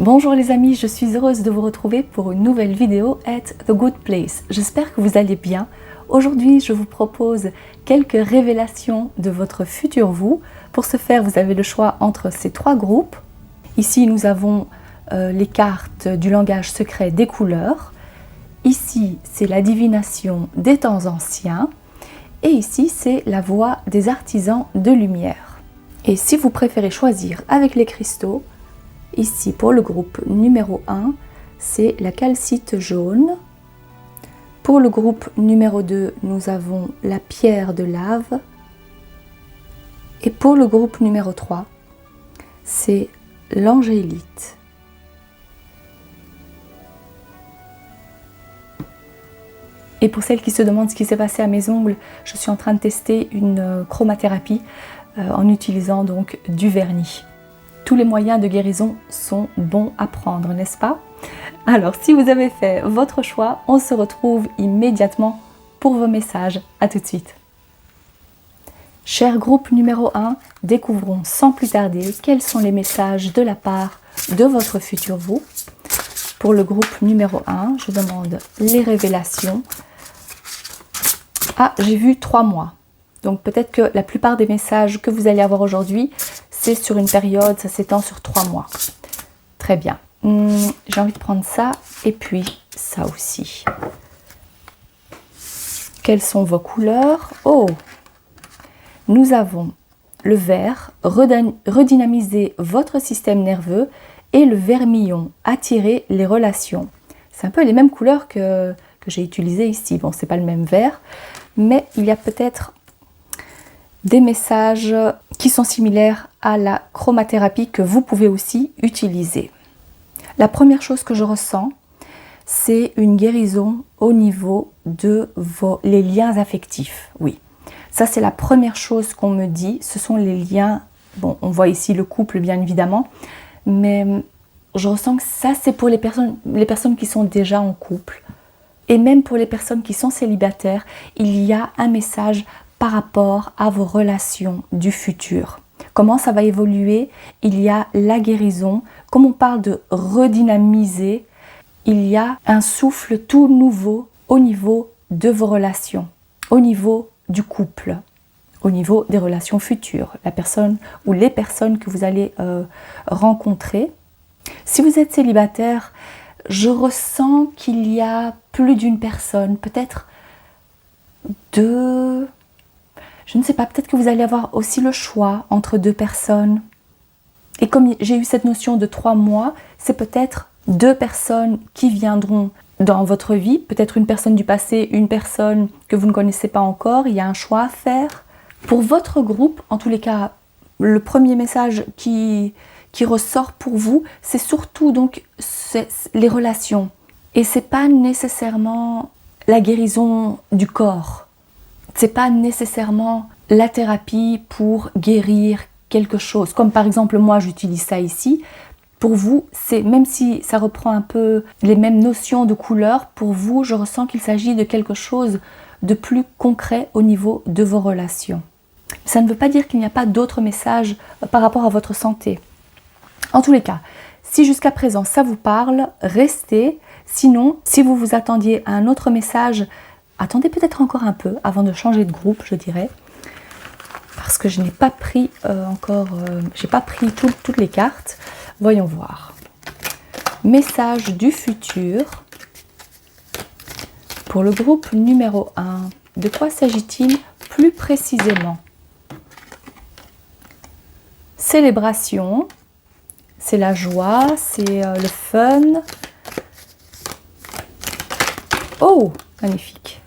Bonjour les amis, je suis heureuse de vous retrouver pour une nouvelle vidéo at The Good Place. J'espère que vous allez bien. Aujourd'hui, je vous propose quelques révélations de votre futur vous. Pour ce faire, vous avez le choix entre ces trois groupes. Ici, nous avons les cartes du langage secret des couleurs. Ici, c'est la divination des temps anciens. Et ici, c'est la voix des artisans de lumière. Et si vous préférez choisir avec les cristaux, ici, pour le groupe numéro 1, c'est la calcite jaune. Pour le groupe numéro 2, nous avons la pierre de lave. Et pour le groupe numéro 3, c'est l'angélite. Et pour celles qui se demandent ce qui s'est passé à mes ongles, je suis en train de tester une chromathérapie en utilisant donc du vernis. Tous les moyens de guérison sont bons à prendre, n'est-ce pas? Alors, si vous avez fait votre choix, on se retrouve immédiatement pour vos messages. À tout de suite. Cher groupe numéro 1, découvrons sans plus tarder quels sont les messages de la part de votre futur vous. Pour le groupe numéro 1, je demande les révélations. Ah, j'ai vu 3 mois. Donc peut-être que la plupart des messages que vous allez avoir aujourd'hui, c'est sur une période, ça s'étend sur 3 mois. Très bien. J'ai envie de prendre ça et puis ça aussi. Quelles sont vos couleurs? Oh! Nous avons le vert, redynamiser votre système nerveux, et le vermillon, attirer les relations. C'est un peu les mêmes couleurs que j'ai utilisées ici. Bon, c'est pas le même vert, mais il y a peut-être des messages qui sont similaires à la chromathérapie que vous pouvez aussi utiliser. La première chose que je ressens, c'est une guérison au niveau de les liens affectifs. Oui, ça c'est la première chose qu'on me dit. Ce sont les liens, bon, on voit ici le couple bien évidemment, mais je ressens que ça c'est pour les personnes qui sont déjà en couple. Et même pour les personnes qui sont célibataires, il y a un message par rapport à vos relations du futur. Comment ça va évoluer? Il y a la guérison. Comme on parle de redynamiser, il y a un souffle tout nouveau au niveau de vos relations, au niveau du couple, au niveau des relations futures, la personne ou les personnes que vous allez rencontrer. Si vous êtes célibataire, je ressens qu'il y a plus d'une personne, peut-être deux, je ne sais pas, peut-être que vous allez avoir aussi le choix entre deux personnes. Et comme j'ai eu cette notion de 3 mois, c'est peut-être 2 personnes qui viendront dans votre vie, peut-être une personne du passé, une personne que vous ne connaissez pas encore, il y a un choix à faire. Pour votre groupe, en tous les cas, le premier message qui ressort pour vous, c'est surtout donc les relations. Et c'est pas nécessairement la guérison du corps. C'est pas nécessairement la thérapie pour guérir quelque chose. Comme par exemple, moi j'utilise ça ici. Pour vous, c'est même si ça reprend un peu les mêmes notions de couleur, pour vous, je ressens qu'il s'agit de quelque chose de plus concret au niveau de vos relations. Ça ne veut pas dire qu'il n'y a pas d'autres messages par rapport à votre santé. En tous les cas, si jusqu'à présent ça vous parle, restez. Sinon, si vous vous attendiez à un autre message, attendez peut-être encore un peu avant de changer de groupe, je dirais. Parce que je n'ai pas pris j'ai pas pris toutes les cartes. Voyons voir. Message du futur. Pour le groupe numéro 1, de quoi s'agit-il plus précisément? Célébration. C'est la joie, c'est le fun. Oh, magnifique.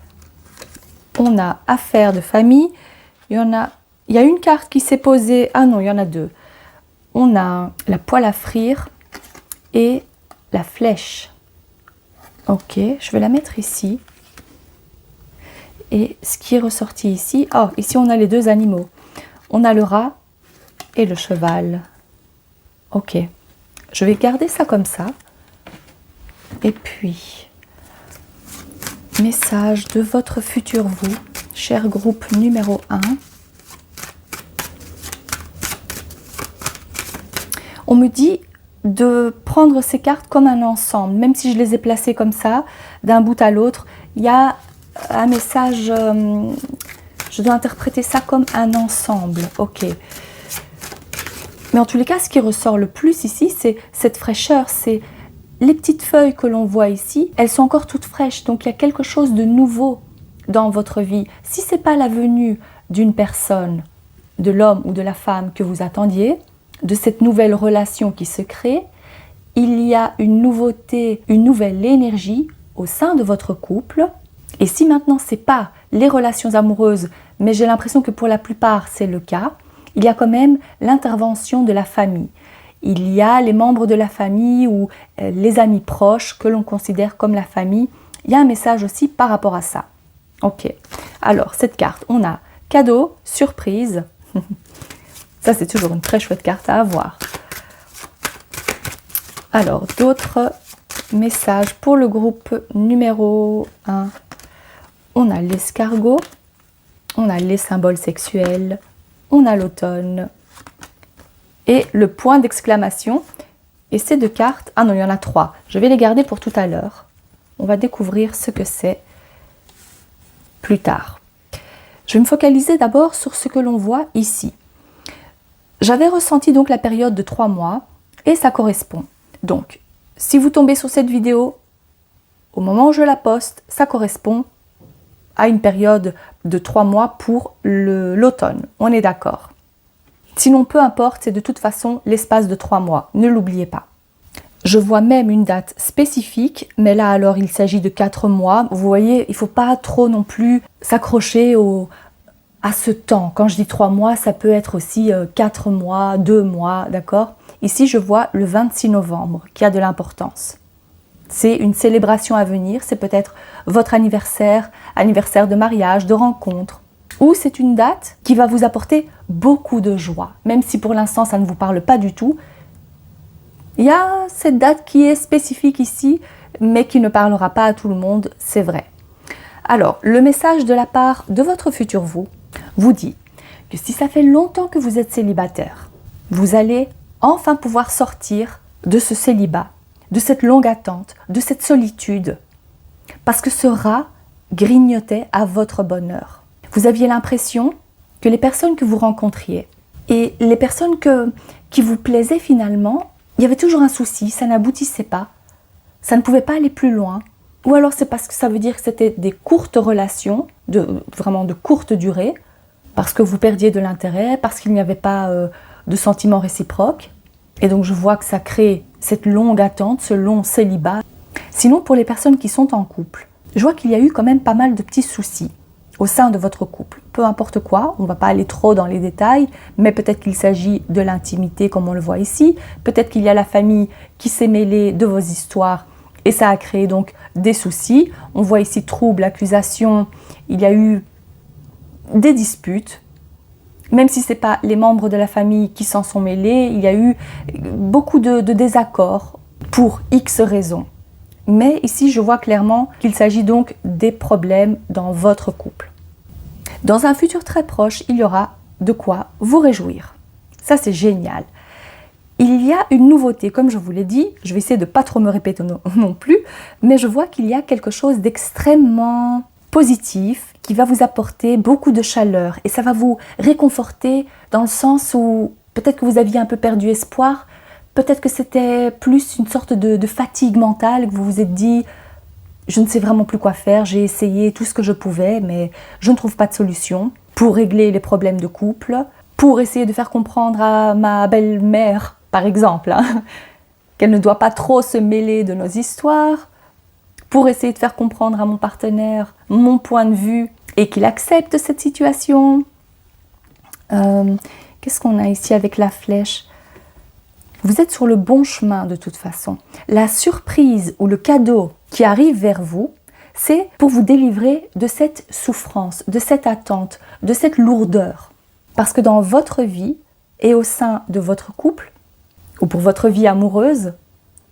On a affaires de famille. Il y a une carte qui s'est posée. Ah non, il y en a 2. On a la poêle à frire et la flèche. Ok, je vais la mettre ici. Et ce qui est ressorti ici, oh, ici on a les 2 animaux. On a le rat et le cheval. Ok, je vais garder ça comme ça. Et puis, message de votre futur vous, cher groupe numéro 1. On me dit de prendre ces cartes comme un ensemble. Même si je les ai placées comme ça, d'un bout à l'autre, il y a un message, je dois interpréter ça comme un ensemble. Ok. Mais en tous les cas, ce qui ressort le plus ici, c'est cette fraîcheur, c'est les petites feuilles que l'on voit ici, elles sont encore toutes fraîches, donc il y a quelque chose de nouveau dans votre vie. Si ce n'est pas la venue d'une personne, de l'homme ou de la femme que vous attendiez, de cette nouvelle relation qui se crée, il y a une nouveauté, une nouvelle énergie au sein de votre couple. Et si maintenant ce n'est pas les relations amoureuses, mais j'ai l'impression que pour la plupart c'est le cas, il y a quand même l'intervention de la famille. Il y a les membres de la famille ou les amis proches que l'on considère comme la famille. Il y a un message aussi par rapport à ça. Ok, alors cette carte, on a cadeau, surprise. Ça c'est toujours une très chouette carte à avoir. Alors, d'autres messages pour le groupe numéro 1. On a l'escargot, on a les symboles sexuels, on a l'automne et le point d'exclamation. Et ces deux cartes, ah non, il y en a 3. Je vais les garder pour tout à l'heure. On va découvrir ce que c'est plus tard. Je vais me focaliser d'abord sur ce que l'on voit ici. J'avais ressenti donc la période de 3 mois et ça correspond. Donc, si vous tombez sur cette vidéo, au moment où je la poste, ça correspond à une période de 3 mois pour l'automne. On est d'accord. Sinon, peu importe, c'est de toute façon l'espace de 3 mois. Ne l'oubliez pas. Je vois même une date spécifique, mais là alors il s'agit de 4 mois. Vous voyez, il ne faut pas trop non plus s'accrocher à ce temps. Quand je dis 3 mois, ça peut être aussi 4 mois, 2 mois, d'accord? Ici, je vois le 26 novembre qui a de l'importance. C'est une célébration à venir, c'est peut-être votre anniversaire, anniversaire de mariage, de rencontre. Ou c'est une date qui va vous apporter beaucoup de joie. Même si pour l'instant ça ne vous parle pas du tout, il y a cette date qui est spécifique ici, mais qui ne parlera pas à tout le monde, c'est vrai. Alors, le message de la part de votre futur vous dit que si ça fait longtemps que vous êtes célibataire, vous allez enfin pouvoir sortir de ce célibat, de cette longue attente, de cette solitude, parce que ce rat grignotait à votre bonheur. Vous aviez l'impression que les personnes que vous rencontriez et les personnes qui vous plaisaient finalement, il y avait toujours un souci, ça n'aboutissait pas, ça ne pouvait pas aller plus loin. Ou alors c'est parce que ça veut dire que c'était des courtes relations, vraiment de courte durée, parce que vous perdiez de l'intérêt, parce qu'il n'y avait pas de sentiments réciproques. Et donc je vois que ça crée cette longue attente, ce long célibat. Sinon, pour les personnes qui sont en couple, je vois qu'il y a eu quand même pas mal de petits soucis au sein de votre couple. Peu importe quoi, on ne va pas aller trop dans les détails, mais peut-être qu'il s'agit de l'intimité comme on le voit ici, peut-être qu'il y a la famille qui s'est mêlée de vos histoires et ça a créé donc des soucis. On voit ici troubles, accusations, il y a eu des disputes. Même si ce n'est pas les membres de la famille qui s'en sont mêlés, il y a eu beaucoup de désaccords pour X raisons. Mais ici, je vois clairement qu'il s'agit donc des problèmes dans votre couple. Dans un futur très proche, il y aura de quoi vous réjouir. Ça, c'est génial. Il y a une nouveauté, comme je vous l'ai dit, je vais essayer de ne pas trop me répéter non plus, mais je vois qu'il y a quelque chose d'extrêmement positif qui va vous apporter beaucoup de chaleur et ça va vous réconforter dans le sens où peut-être que vous aviez un peu perdu espoir, peut-être que c'était plus une sorte de fatigue mentale, que vous vous êtes dit « je ne sais vraiment plus quoi faire, j'ai essayé tout ce que je pouvais mais je ne trouve pas de solution pour régler les problèmes de couple, pour essayer de faire comprendre à ma belle-mère par exemple qu'elle ne doit pas trop se mêler de nos histoires, pour essayer de faire comprendre à mon partenaire mon point de vue et qu'il accepte cette situation. » Qu'est-ce qu'on a ici avec la flèche? Vous êtes sur le bon chemin de toute façon. La surprise ou le cadeau qui arrive vers vous, c'est pour vous délivrer de cette souffrance, de cette attente, de cette lourdeur. Parce que dans votre vie et au sein de votre couple, ou pour votre vie amoureuse,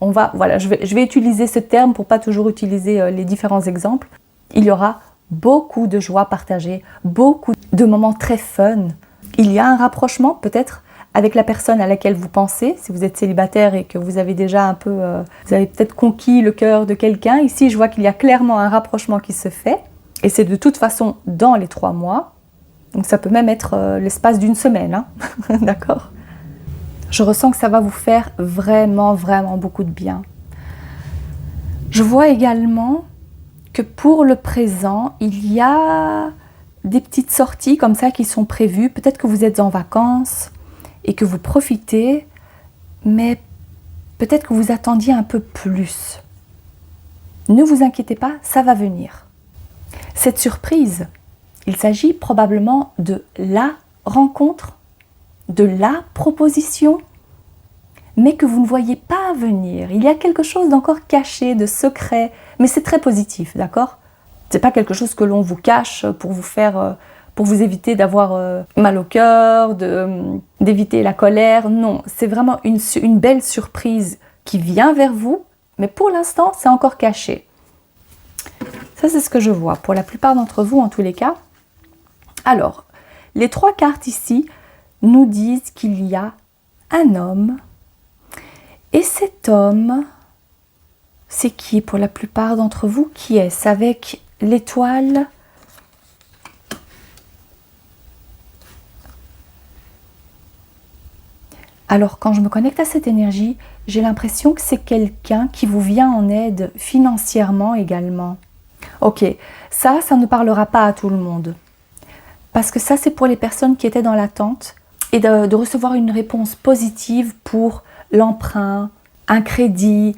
je vais utiliser ce terme pour pas toujours utiliser les différents exemples. Il y aura beaucoup de joie partagée, beaucoup de moments très fun. Il y a un rapprochement peut-être avec la personne à laquelle vous pensez. Si vous êtes célibataire et que vous avez déjà un peu, vous avez peut-être conquis le cœur de quelqu'un, ici je vois qu'il y a clairement un rapprochement qui se fait. Et c'est de toute façon dans les 3 mois. Donc ça peut même être l'espace d'une semaine, hein. D'accord? Je ressens que ça va vous faire vraiment, vraiment beaucoup de bien. Je vois également que pour le présent, il y a des petites sorties comme ça qui sont prévues. Peut-être que vous êtes en vacances et que vous profitez, mais peut-être que vous attendiez un peu plus. Ne vous inquiétez pas, ça va venir. Cette surprise, il s'agit probablement de la rencontre, de la proposition, mais que vous ne voyez pas venir. Il y a quelque chose d'encore caché, de secret, mais c'est très positif, d'accord? C'est pas quelque chose que l'on vous cache pour vous faire, pour vous éviter d'avoir mal au cœur, d'éviter la colère. Non, c'est vraiment une belle surprise qui vient vers vous, mais pour l'instant, c'est encore caché. Ça, c'est ce que je vois pour la plupart d'entre vous, en tous les cas. Alors, les 3 cartes ici nous disent qu'il y a un homme. Et cet homme, c'est qui pour la plupart d'entre vous? Qui est-ce? Avec l'étoile. Alors, quand je me connecte à cette énergie, j'ai l'impression que c'est quelqu'un qui vous vient en aide financièrement également. Ok, ça ne parlera pas à tout le monde. Parce que ça, c'est pour les personnes qui étaient dans l'attente et de recevoir une réponse positive pour l'emprunt, un crédit,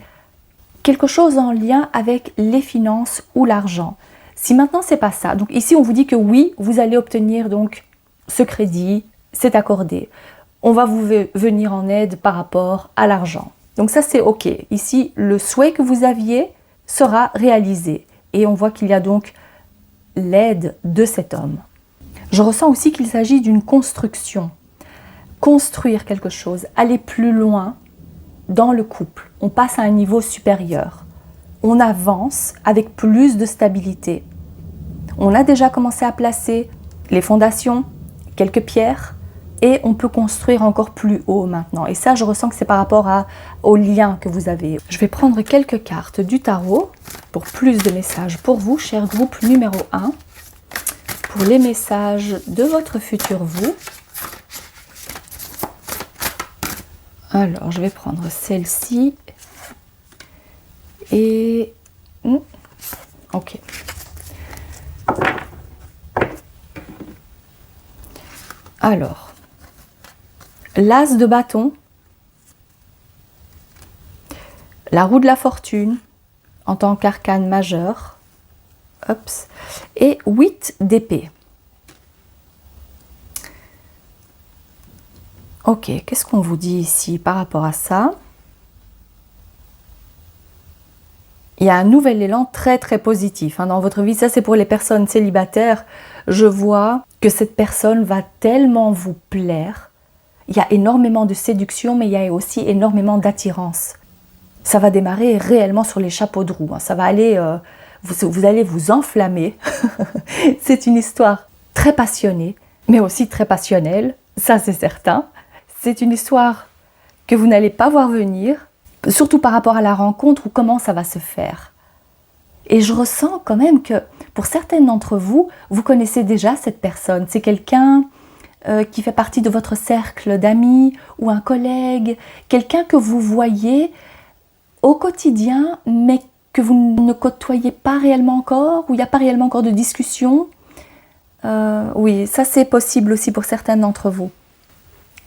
quelque chose en lien avec les finances ou l'argent. Si maintenant c'est pas ça, donc ici on vous dit que oui, vous allez obtenir donc ce crédit, c'est accordé. On va vous venir en aide par rapport à l'argent. Donc ça c'est ok. Ici le souhait que vous aviez sera réalisé et on voit qu'il y a donc l'aide de cet homme. Je ressens aussi qu'il s'agit d'une construction. Construire quelque chose, aller plus loin dans le couple. On passe à un niveau supérieur. On avance avec plus de stabilité. On a déjà commencé à placer les fondations, quelques pierres, et on peut construire encore plus haut maintenant. Et ça, je ressens que c'est par rapport au lien que vous avez. Je vais prendre quelques cartes du tarot pour plus de messages pour vous, cher groupe numéro 1. Pour les messages de votre futur vous. Alors, je vais prendre celle-ci. Et... ok. Alors, l'as de bâton, la roue de la fortune en tant qu'arcane majeur, et 8 d'épée. Ok, qu'est-ce qu'on vous dit ici par rapport à ça? Il y a un nouvel élan très très positif dans votre vie. Ça, c'est pour les personnes célibataires. Je vois que cette personne va tellement vous plaire. Il y a énormément de séduction, mais il y a aussi énormément d'attirance. Ça va démarrer réellement sur les chapeaux de roue. Ça va aller, vous allez vous enflammer. C'est une histoire très passionnée, mais aussi très passionnelle. Ça, c'est certain. C'est une histoire que vous n'allez pas voir venir, surtout par rapport à la rencontre ou comment ça va se faire. Et je ressens quand même que pour certaines d'entre vous, vous connaissez déjà cette personne. C'est quelqu'un qui fait partie de votre cercle d'amis ou un collègue, quelqu'un que vous voyez au quotidien, mais que vous ne côtoyez pas réellement encore, où il n'y a pas réellement encore de discussion. Oui, ça c'est possible aussi pour certains d'entre vous.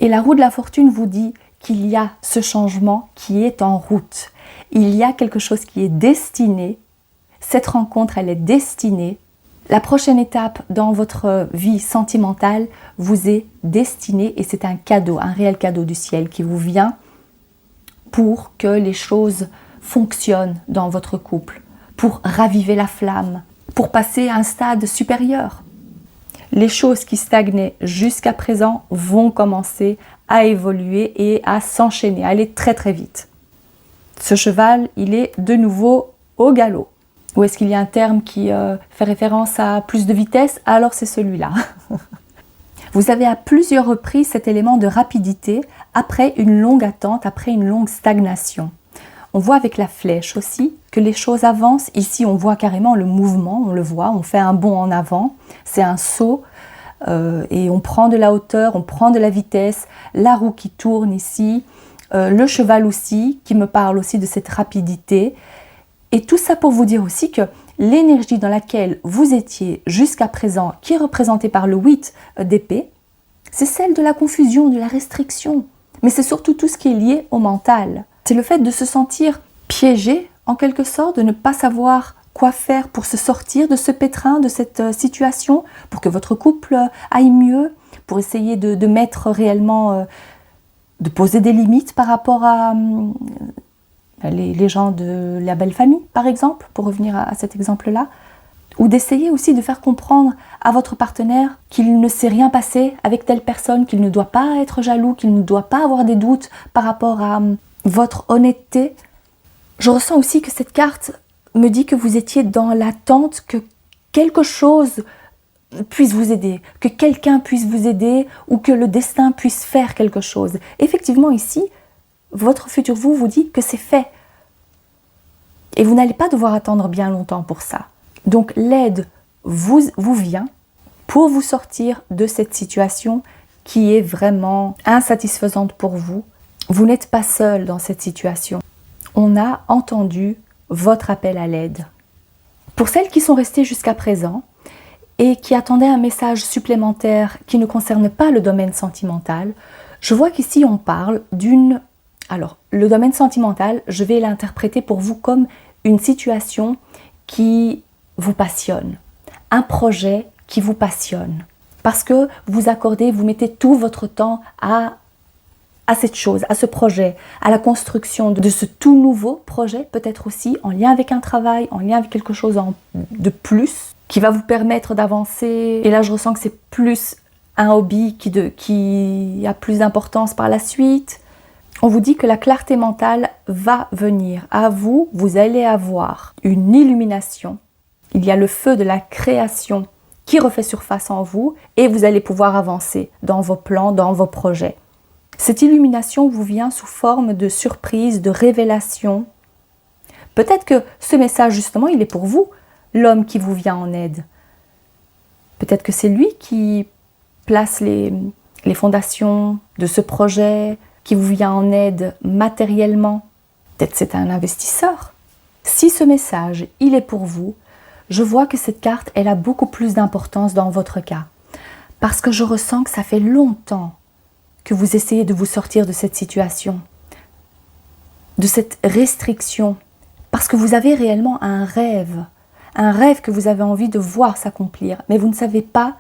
Et la roue de la fortune vous dit qu'il y a ce changement qui est en route. Il y a quelque chose qui est destiné. Cette rencontre, elle est destinée. La prochaine étape dans votre vie sentimentale vous est destinée et c'est un cadeau, un réel cadeau du ciel qui vous vient pour que les choses fonctionnent dans votre couple, pour raviver la flamme, pour passer à un stade supérieur. Les choses qui stagnaient jusqu'à présent vont commencer à évoluer et à s'enchaîner, à aller très très vite. Ce cheval, il est de nouveau au galop. Ou est-ce qu'il y a un terme qui fait référence à plus de vitesse? Alors c'est celui-là. Vous avez à plusieurs reprises cet élément de rapidité après une longue attente, après une longue stagnation. On voit avec la flèche aussi que les choses avancent. Ici, on voit carrément le mouvement, on le voit, on fait un bond en avant, c'est un saut et on prend de la hauteur, on prend de la vitesse, la roue qui tourne ici, le cheval aussi, qui me parle aussi de cette rapidité. Et tout ça pour vous dire aussi que l'énergie dans laquelle vous étiez jusqu'à présent, qui est représentée par le 8 d'épée, c'est celle de la confusion, de la restriction. Mais c'est surtout tout ce qui est lié au mental. C'est le fait de se sentir piégé, en quelque sorte, de ne pas savoir quoi faire pour se sortir de ce pétrin, de cette situation, pour que votre couple aille mieux, pour essayer de mettre réellement, de poser des limites par rapport à les gens de la belle famille, par exemple, pour revenir à cet exemple-là, ou d'essayer aussi de faire comprendre à votre partenaire qu'il ne s'est rien passé avec telle personne, qu'il ne doit pas être jaloux, qu'il ne doit pas avoir des doutes par rapport à votre honnêteté. Je ressens aussi que cette carte me dit que vous étiez dans l'attente que quelque chose puisse vous aider, que quelqu'un puisse vous aider ou que le destin puisse faire quelque chose. Effectivement, ici, votre futur vous dit que c'est fait. Et vous n'allez pas devoir attendre bien longtemps pour ça. Donc l'aide vous vient pour vous sortir de cette situation qui est vraiment insatisfaisante pour vous. Vous n'êtes pas seul dans cette situation. On a entendu votre appel à l'aide. Pour celles qui sont restées jusqu'à présent et qui attendaient un message supplémentaire qui ne concerne pas le domaine sentimental, je vois qu'ici on parle d'une... Alors, le domaine sentimental, je vais l'interpréter pour vous comme une situation qui vous passionne, un projet qui vous passionne, parce que vous accordez, vous mettez tout votre temps à cette chose, à ce projet, à la construction de ce tout nouveau projet, peut-être aussi en lien avec un travail, en lien avec quelque chose de plus, qui va vous permettre d'avancer. Et là, je ressens que c'est plus un hobby qui a plus d'importance par la suite. On vous dit que la clarté mentale va venir à vous, vous allez avoir une illumination. Il y a le feu de la création qui refait surface en vous et vous allez pouvoir avancer dans vos plans, dans vos projets. Cette illumination vous vient sous forme de surprise, de révélation. Peut-être que ce message, justement, il est pour vous, l'homme qui vous vient en aide. Peut-être que c'est lui qui place les fondations de ce projet, qui vous vient en aide matériellement. Peut-être c'est un investisseur. Si ce message, il est pour vous, je vois que cette carte, elle a beaucoup plus d'importance dans votre cas. Parce que je ressens que ça fait longtemps que vous essayez de vous sortir de cette situation, de cette restriction, parce que vous avez réellement un rêve que vous avez envie de voir s'accomplir, mais vous ne savez pas,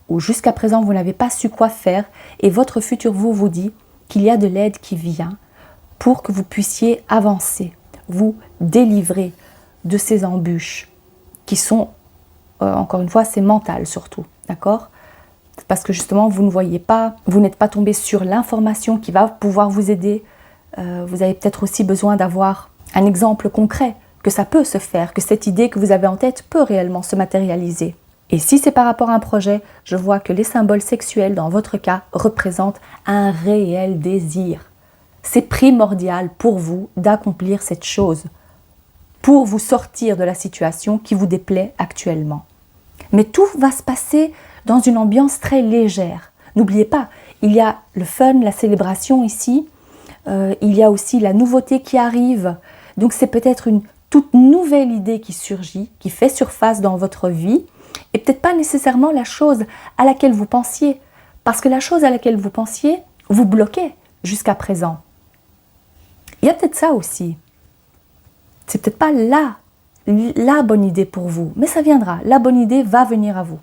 ou jusqu'à présent vous n'avez pas su quoi faire, et votre futur vous dit qu'il y a de l'aide qui vient pour que vous puissiez avancer, vous délivrer de ces embûches qui sont, encore une fois, c'est mental surtout, d'accord ? Parce que justement, vous ne voyez pas, vous n'êtes pas tombé sur l'information qui va pouvoir vous aider. Vous avez peut-être aussi besoin d'avoir un exemple concret, que ça peut se faire, que cette idée que vous avez en tête peut réellement se matérialiser. Et si c'est par rapport à un projet, je vois que les symboles sexuels, dans votre cas, représentent un réel désir. C'est primordial pour vous d'accomplir cette chose, pour vous sortir de la situation qui vous déplaît actuellement. Mais tout va se passer dans une ambiance très légère. N'oubliez pas, il y a le fun, la célébration ici, il y a aussi la nouveauté qui arrive. Donc c'est peut-être une toute nouvelle idée qui surgit, qui fait surface dans votre vie, et peut-être pas nécessairement la chose à laquelle vous pensiez, parce que la chose à laquelle vous pensiez vous bloquait jusqu'à présent. Il y a peut-être ça aussi. C'est peut-être pas la bonne idée pour vous, mais ça viendra. La bonne idée va venir à vous.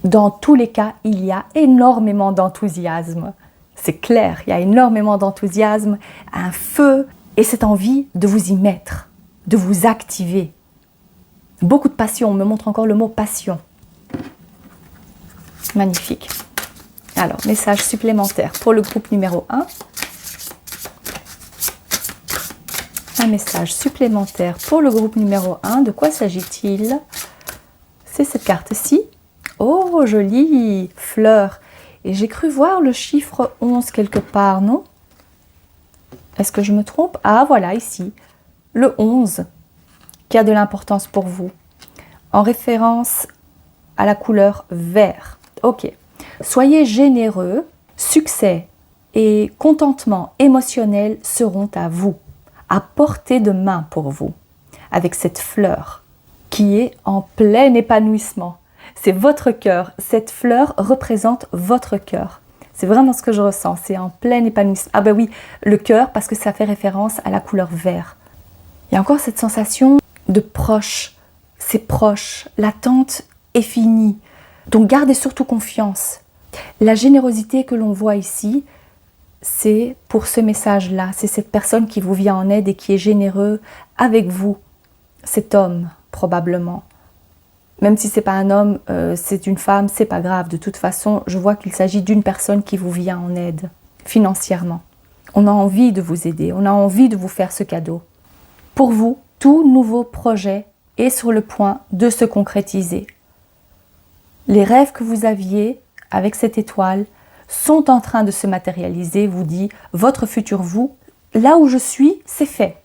Dans tous les cas, il y a énormément d'enthousiasme. C'est clair, il y a énormément d'enthousiasme, un feu et cette envie de vous y mettre, de vous activer. Beaucoup de passion, on me montre encore le mot passion. Magnifique. Alors, message supplémentaire pour le groupe numéro 1. Un message supplémentaire pour le groupe numéro 1. De quoi s'agit-il? C'est cette carte-ci. Oh, joli, fleur. Et j'ai cru voir le chiffre 11 quelque part, non? Est-ce que je me trompe? Ah, voilà, ici, le 11, qui a de l'importance pour vous, en référence à la couleur vert. Ok. Soyez généreux, succès et contentement émotionnel seront à vous, à portée de main pour vous, avec cette fleur qui est en plein épanouissement. C'est votre cœur, cette fleur représente votre cœur. C'est vraiment ce que je ressens, c'est en plein épanouissement. Ah ben oui, le cœur parce que ça fait référence à la couleur vert. Il y a encore cette sensation de proche, c'est proche, l'attente est finie. Donc gardez surtout confiance. La générosité que l'on voit ici, c'est pour ce message-là, c'est cette personne qui vous vient en aide et qui est généreux avec vous, cet homme probablement. Même si c'est pas un homme, c'est une femme, c'est pas grave. De toute façon, je vois qu'il s'agit d'une personne qui vous vient en aide financièrement. On a envie de vous aider, on a envie de vous faire ce cadeau. Pour vous, tout nouveau projet est sur le point de se concrétiser. Les rêves que vous aviez avec cette étoile sont en train de se matérialiser, vous dit votre futur vous. Là où je suis, c'est fait.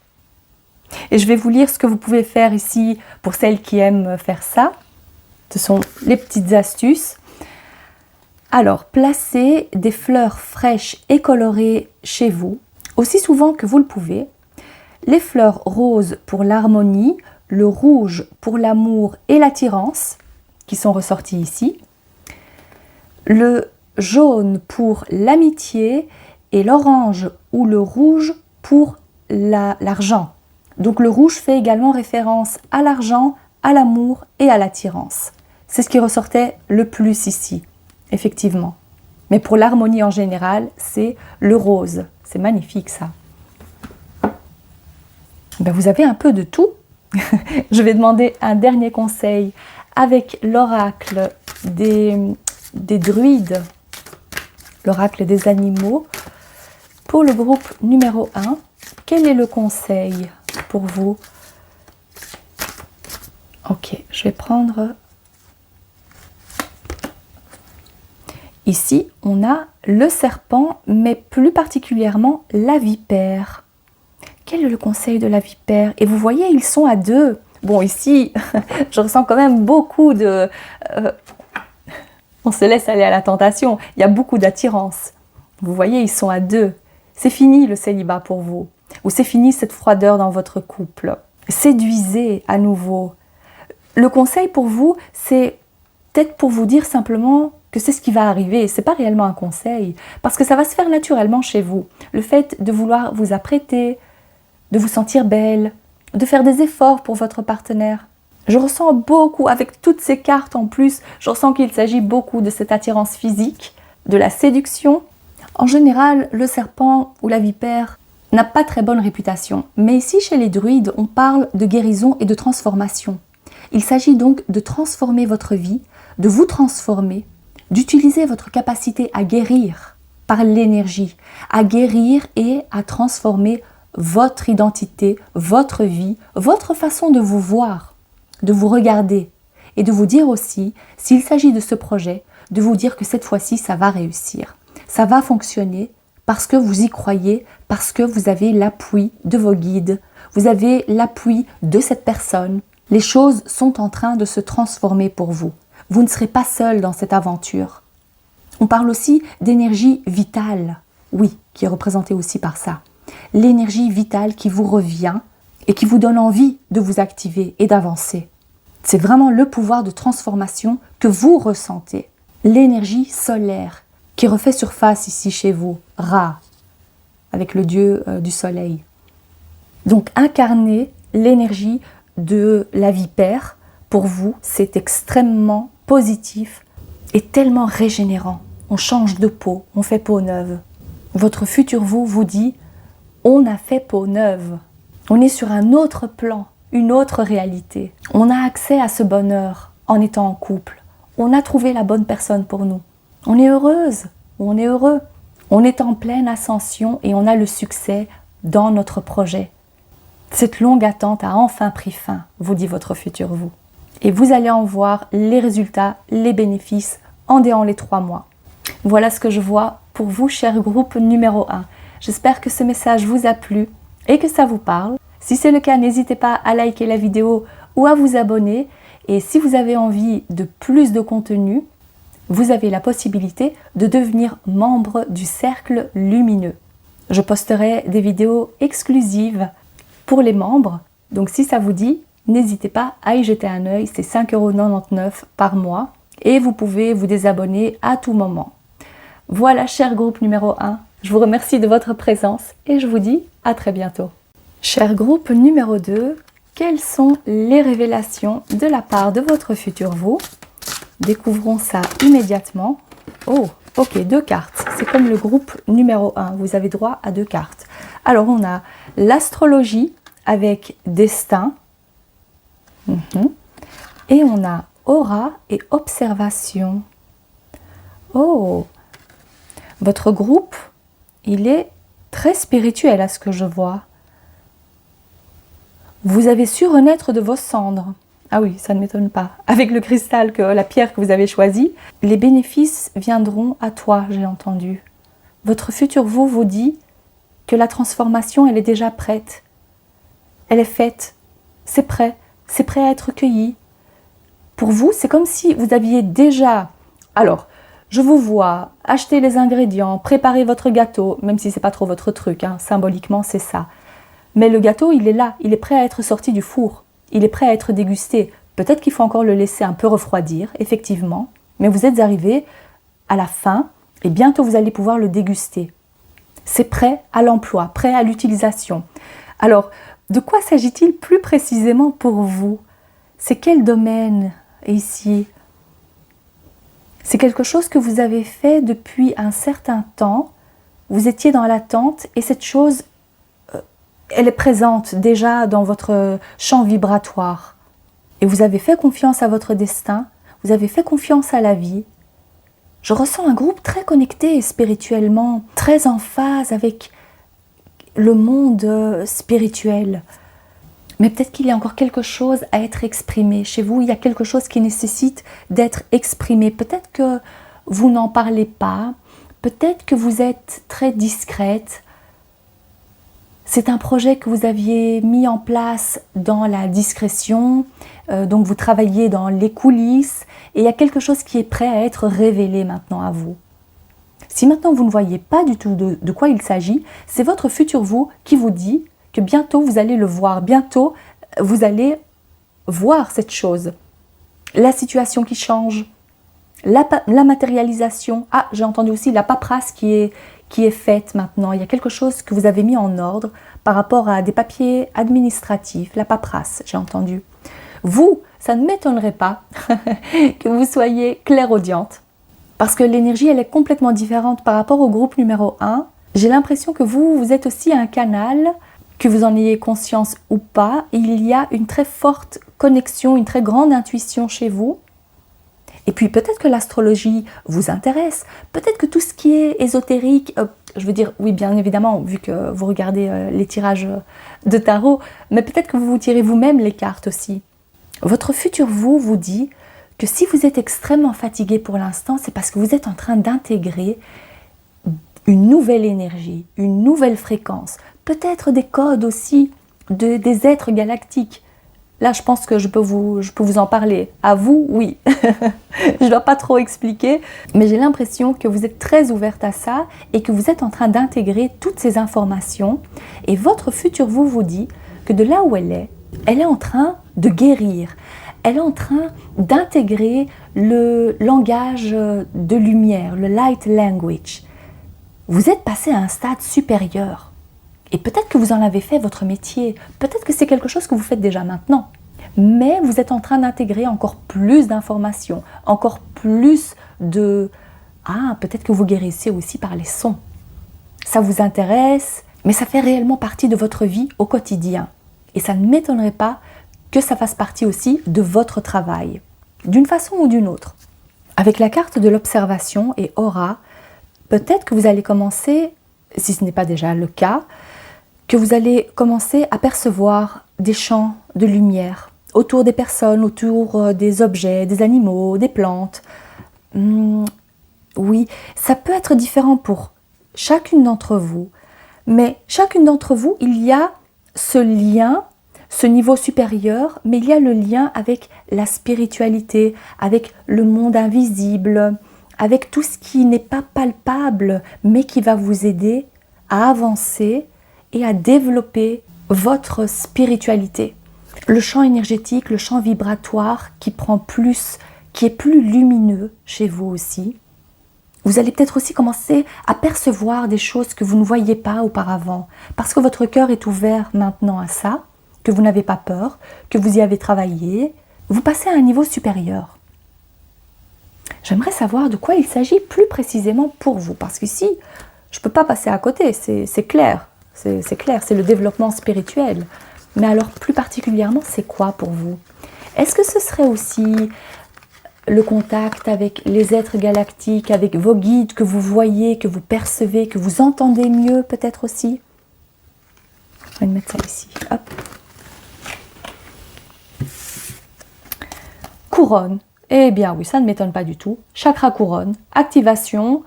Et je vais vous lire ce que vous pouvez faire ici pour celles qui aiment faire ça. Ce sont les petites astuces. Alors, placez des fleurs fraîches et colorées chez vous, aussi souvent que vous le pouvez. Les fleurs roses pour l'harmonie, le rouge pour l'amour et l'attirance, qui sont ressortis ici. Le jaune pour l'amitié et l'orange ou le rouge pour l'argent. Donc le rouge fait également référence à l'argent, à l'amour et à l'attirance. C'est ce qui ressortait le plus ici, effectivement. Mais pour l'harmonie en général, c'est le rose. C'est magnifique ça. Ben, vous avez un peu de tout. Je vais demander un dernier conseil avec l'oracle des druides, l'oracle des animaux. Pour le groupe numéro 1, quel est le conseil pour vous? Ok, je vais prendre... Ici, on a le serpent, mais plus particulièrement la vipère. Quel est le conseil de la vipère? Et vous voyez, ils sont à deux. Bon, ici, je ressens quand même beaucoup de... on se laisse aller à la tentation. Il y a beaucoup d'attirance. Vous voyez, ils sont à deux. C'est fini le célibat pour vous. Ou c'est fini cette froideur dans votre couple. Séduisez à nouveau. Le conseil pour vous, c'est peut-être pour vous dire simplement que c'est ce qui va arriver. Ce n'est pas réellement un conseil, parce que ça va se faire naturellement chez vous. Le fait de vouloir vous apprêter, de vous sentir belle, de faire des efforts pour votre partenaire. Je ressens beaucoup, avec toutes ces cartes en plus, je ressens qu'il s'agit beaucoup de cette attirance physique, de la séduction. En général, le serpent ou la vipère n'a pas très bonne réputation. Mais ici, chez les druides, on parle de guérison et de transformation. Il s'agit donc de transformer votre vie, de vous transformer, d'utiliser votre capacité à guérir par l'énergie, à guérir et à transformer votre identité, votre vie, votre façon de vous voir, de vous regarder et de vous dire aussi, s'il s'agit de ce projet, de vous dire que cette fois-ci, ça va réussir. Ça va fonctionner parce que vous y croyez, parce que vous avez l'appui de vos guides, vous avez l'appui de cette personne. Les choses sont en train de se transformer pour vous. Vous ne serez pas seul dans cette aventure. On parle aussi d'énergie vitale, oui, qui est représentée aussi par ça. L'énergie vitale qui vous revient et qui vous donne envie de vous activer et d'avancer. C'est vraiment le pouvoir de transformation que vous ressentez. L'énergie solaire qui refait surface ici chez vous, Ra, avec le dieu du soleil. Donc incarner l'énergie de la vipère, pour vous, c'est extrêmement positif et tellement régénérant. On change de peau, on fait peau neuve. Votre futur vous dit, on a fait peau neuve. On est sur un autre plan, une autre réalité. On a accès à ce bonheur en étant en couple. On a trouvé la bonne personne pour nous. On est heureuse, on est heureux. On est en pleine ascension et on a le succès dans notre projet. Cette longue attente a enfin pris fin, vous dit votre futur vous. Et vous allez en voir les résultats, les bénéfices en déant les 3 mois. Voilà ce que je vois pour vous, cher groupe numéro 1. J'espère que ce message vous a plu et que ça vous parle. Si c'est le cas, n'hésitez pas à liker la vidéo ou à vous abonner. Et si vous avez envie de plus de contenu, vous avez la possibilité de devenir membre du Cercle Lumineux. Je posterai des vidéos exclusives pour les membres. Donc si ça vous dit, n'hésitez pas à y jeter un œil. C'est 5,99 € par mois. Et vous pouvez vous désabonner à tout moment. Voilà, cher groupe numéro 1. Je vous remercie de votre présence et je vous dis à très bientôt. Cher groupe numéro 2, quelles sont les révélations de la part de votre futur vous? Découvrons ça immédiatement. Oh, ok, 2 cartes. C'est comme le groupe numéro 1. Vous avez droit à 2 cartes. Alors, on a l'astrologie avec destin. Et on a aura et observation. Oh, votre groupe, il est très spirituel à ce que je vois. Vous avez su renaître de vos cendres. Ah oui, ça ne m'étonne pas. Avec le cristal, la pierre que vous avez choisie, les bénéfices viendront à toi, j'ai entendu. Votre futur vous dit que la transformation, elle est déjà prête. Elle est faite. C'est prêt à être cueilli. Pour vous, c'est comme si vous aviez déjà... Alors, je vous vois acheter les ingrédients, préparer votre gâteau, même si ce n'est pas trop votre truc, hein, symboliquement c'est ça. Mais le gâteau, il est là, il est prêt à être sorti du four, il est prêt à être dégusté. Peut-être qu'il faut encore le laisser un peu refroidir, effectivement, mais vous êtes arrivé à la fin et bientôt vous allez pouvoir le déguster. C'est prêt à l'emploi, prêt à l'utilisation. Alors, de quoi s'agit-il plus précisément pour vous? C'est quel domaine ici? C'est quelque chose que vous avez fait depuis un certain temps. Vous étiez dans l'attente et cette chose, elle est présente déjà dans votre champ vibratoire. Et vous avez fait confiance à votre destin, vous avez fait confiance à la vie. Je ressens un groupe très connecté spirituellement, très en phase avec le monde spirituel. Mais peut-être qu'il y a encore quelque chose à être exprimé. Chez vous, il y a quelque chose qui nécessite d'être exprimé. Peut-être que vous n'en parlez pas. Peut-être que vous êtes très discrète. C'est un projet que vous aviez mis en place dans la discrétion. Donc vous travaillez dans les coulisses. Et il y a quelque chose qui est prêt à être révélé maintenant à vous. Si maintenant vous ne voyez pas du tout de quoi il s'agit, c'est votre futur vous qui vous dit que bientôt vous allez le voir, bientôt vous allez voir cette chose. La situation qui change, la matérialisation. Ah, j'ai entendu aussi la paperasse qui est faite maintenant. Il y a quelque chose que vous avez mis en ordre par rapport à des papiers administratifs, la paperasse, j'ai entendu. Vous, ça ne m'étonnerait pas que vous soyez clairaudiente, parce que l'énergie, elle est complètement différente par rapport au groupe numéro 1. J'ai l'impression que vous êtes aussi un canal. Que vous en ayez conscience ou pas, il y a une très forte connexion, une très grande intuition chez vous. Et puis peut-être que l'astrologie vous intéresse, peut-être que tout ce qui est ésotérique, je veux dire, oui bien évidemment, vu que vous regardez les tirages de tarot, mais peut-être que vous vous tirez vous-même les cartes aussi. Votre futur vous dit que si vous êtes extrêmement fatigué pour l'instant, c'est parce que vous êtes en train d'intégrer une nouvelle énergie, une nouvelle fréquence, peut-être des codes aussi des êtres galactiques. Là, je pense que je peux vous en parler. À vous, oui. Je ne dois pas trop expliquer, mais j'ai l'impression que vous êtes très ouverte à ça et que vous êtes en train d'intégrer toutes ces informations. Et votre futur vous dit que de là où elle est en train de guérir. Elle est en train d'intégrer le langage de lumière, le light language. Vous êtes passé à un stade supérieur. Et peut-être que vous en avez fait votre métier, peut-être que c'est quelque chose que vous faites déjà maintenant. Mais vous êtes en train d'intégrer encore plus d'informations, encore plus de... Ah, peut-être que vous guérissez aussi par les sons. Ça vous intéresse, mais ça fait réellement partie de votre vie au quotidien. Et ça ne m'étonnerait pas que ça fasse partie aussi de votre travail, d'une façon ou d'une autre. Avec la carte de l'observation et aura, peut-être que vous allez commencer, si ce n'est pas déjà le cas, que vous allez commencer à percevoir des champs de lumière autour des personnes, autour des objets, des animaux, des plantes. Oui, ça peut être différent pour chacune d'entre vous, mais chacune d'entre vous, il y a ce lien, ce niveau supérieur, mais il y a le lien avec la spiritualité, avec le monde invisible, avec tout ce qui n'est pas palpable, mais qui va vous aider à avancer et à développer votre spiritualité. Le champ énergétique, le champ vibratoire qui prend plus, qui est plus lumineux chez vous aussi. Vous allez peut-être aussi commencer à percevoir des choses que vous ne voyiez pas auparavant, parce que votre cœur est ouvert maintenant à ça, que vous n'avez pas peur, que vous y avez travaillé. Vous passez à un niveau supérieur. J'aimerais savoir de quoi il s'agit plus précisément pour vous, parce qu'ici, je ne peux pas passer à côté, c'est clair, c'est clair, c'est le développement spirituel. Mais alors, plus particulièrement, c'est quoi pour vous? Est-ce que ce serait aussi le contact avec les êtres galactiques, avec vos guides que vous voyez, que vous percevez, que vous entendez mieux peut-être aussi? Je vais mettre ça ici. Hop. Couronne. Eh bien oui, ça ne m'étonne pas du tout. Chakra couronne, activation,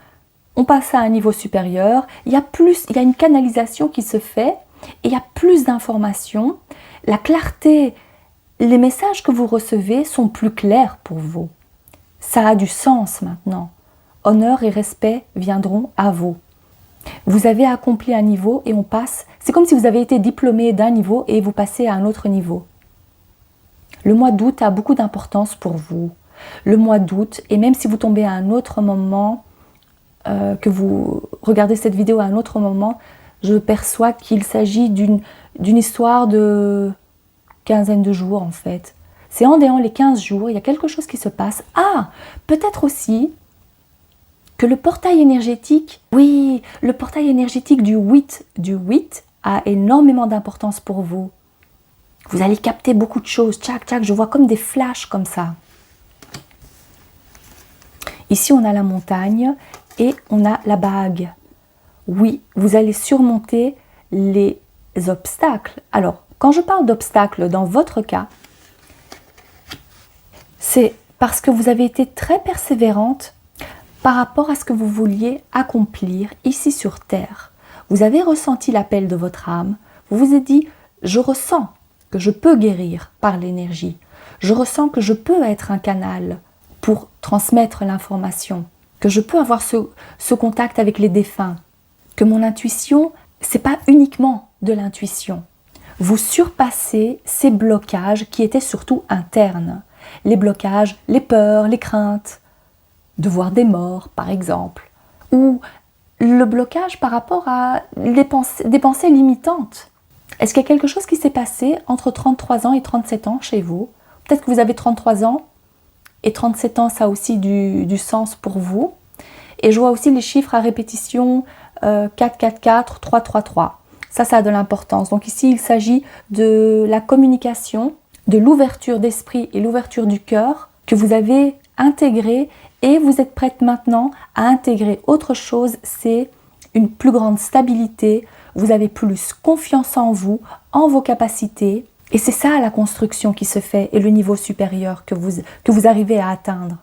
on passe à un niveau supérieur, il y a une canalisation qui se fait, et il y a plus d'informations. La clarté, les messages que vous recevez sont plus clairs pour vous. Ça a du sens maintenant. Honneur et respect viendront à vous. Vous avez accompli un niveau et on passe. C'est comme si vous avez été diplômé d'un niveau et vous passez à un autre niveau. Le mois d'août a beaucoup d'importance pour vous. Le mois d'août, et même si vous tombez à un autre moment, que vous regardez cette vidéo à un autre moment, je perçois qu'il s'agit d'une histoire de quinzaine de jours en fait. C'est en déant les 15 jours, il y a quelque chose qui se passe. Ah, peut-être aussi que le portail énergétique, oui, le portail énergétique du 8 a énormément d'importance pour vous. Vous allez capter beaucoup de choses, tchac, tchac, je vois comme des flashs comme ça. Ici, on a la montagne et on a la bague. Oui, vous allez surmonter les obstacles. Alors, quand je parle d'obstacles dans votre cas, c'est parce que vous avez été très persévérante par rapport à ce que vous vouliez accomplir ici sur Terre. Vous avez ressenti l'appel de votre âme. Vous vous êtes dit, je ressens que je peux guérir par l'énergie. Je ressens que je peux être un canal pour transmettre l'information, que je peux avoir ce contact avec les défunts, que mon intuition, c'est pas uniquement de l'intuition. Vous surpassez ces blocages qui étaient surtout internes. Les blocages, les peurs, les craintes, de voir des morts par exemple, ou le blocage par rapport à des pensées limitantes. Est-ce qu'il y a quelque chose qui s'est passé entre 33 ans et 37 ans chez vous? Peut-être que vous avez 33 ans et 37 ans, ça a aussi du sens pour vous. Et je vois aussi les chiffres à répétition 4, 4, 4, 3, 3, 3. Ça a de l'importance. Donc ici, il s'agit de la communication, de l'ouverture d'esprit et l'ouverture du cœur que vous avez intégré et vous êtes prête maintenant à intégrer autre chose, c'est une plus grande stabilité, vous avez plus confiance en vous, en vos capacités et c'est ça la construction qui se fait et le niveau supérieur que vous arrivez à atteindre.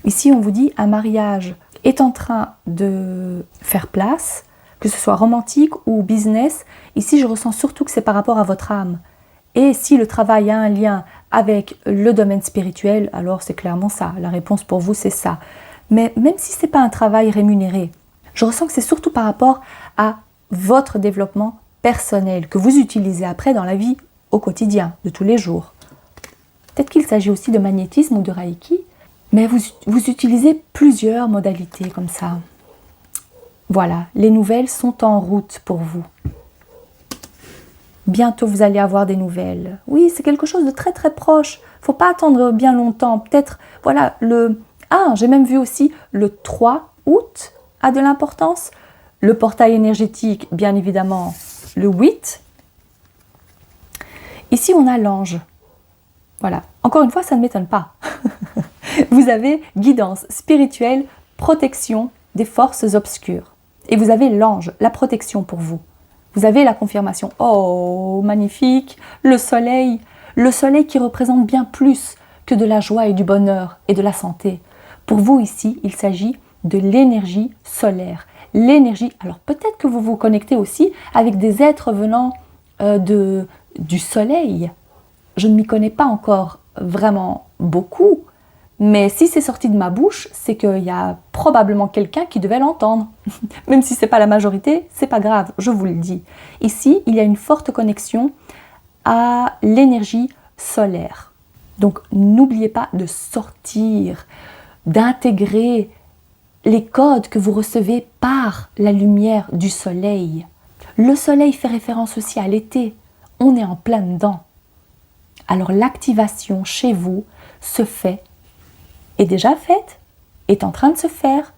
Ici, on vous dit un mariage est en train de faire place, que ce soit romantique ou business. Ici, je ressens surtout que c'est par rapport à votre âme. Et si le travail a un lien avec le domaine spirituel, alors c'est clairement ça. La réponse pour vous, c'est ça. Mais même si ce n'est pas un travail rémunéré, je ressens que c'est surtout par rapport à votre développement personnel que vous utilisez après dans la vie au quotidien, de tous les jours. Peut-être qu'il s'agit aussi de magnétisme ou de Reiki, mais vous utilisez plusieurs modalités comme ça. Voilà, les nouvelles sont en route pour vous. Bientôt, vous allez avoir des nouvelles. Oui, c'est quelque chose de très très proche. Il ne faut pas attendre bien longtemps. Peut-être, voilà, j'ai même vu aussi le 3 août a de l'importance. Le portail énergétique, bien évidemment, le 8. Ici, on a l'ange. Voilà. Encore une fois, ça ne m'étonne pas. Vous avez guidance spirituelle, protection des forces obscures. Et vous avez l'ange, la protection pour vous. Vous avez la confirmation. Oh, magnifique! Le soleil Le soleil qui représente bien plus que de la joie et du bonheur et de la santé. Pour vous ici, il s'agit de l'énergie solaire. L'énergie, alors peut-être que vous vous connectez aussi avec des êtres venant du soleil. Je ne m'y connais pas encore vraiment beaucoup, mais si c'est sorti de ma bouche, c'est qu'il y a probablement quelqu'un qui devait l'entendre. Même si ce n'est pas la majorité, c'est pas grave, je vous le dis. Ici, il y a une forte connexion à l'énergie solaire. Donc n'oubliez pas de sortir, d'intégrer les codes que vous recevez par la lumière du soleil. Le soleil fait référence aussi à l'été. On est en plein dedans. Alors l'activation chez vous se fait, est déjà faite, est en train de se faire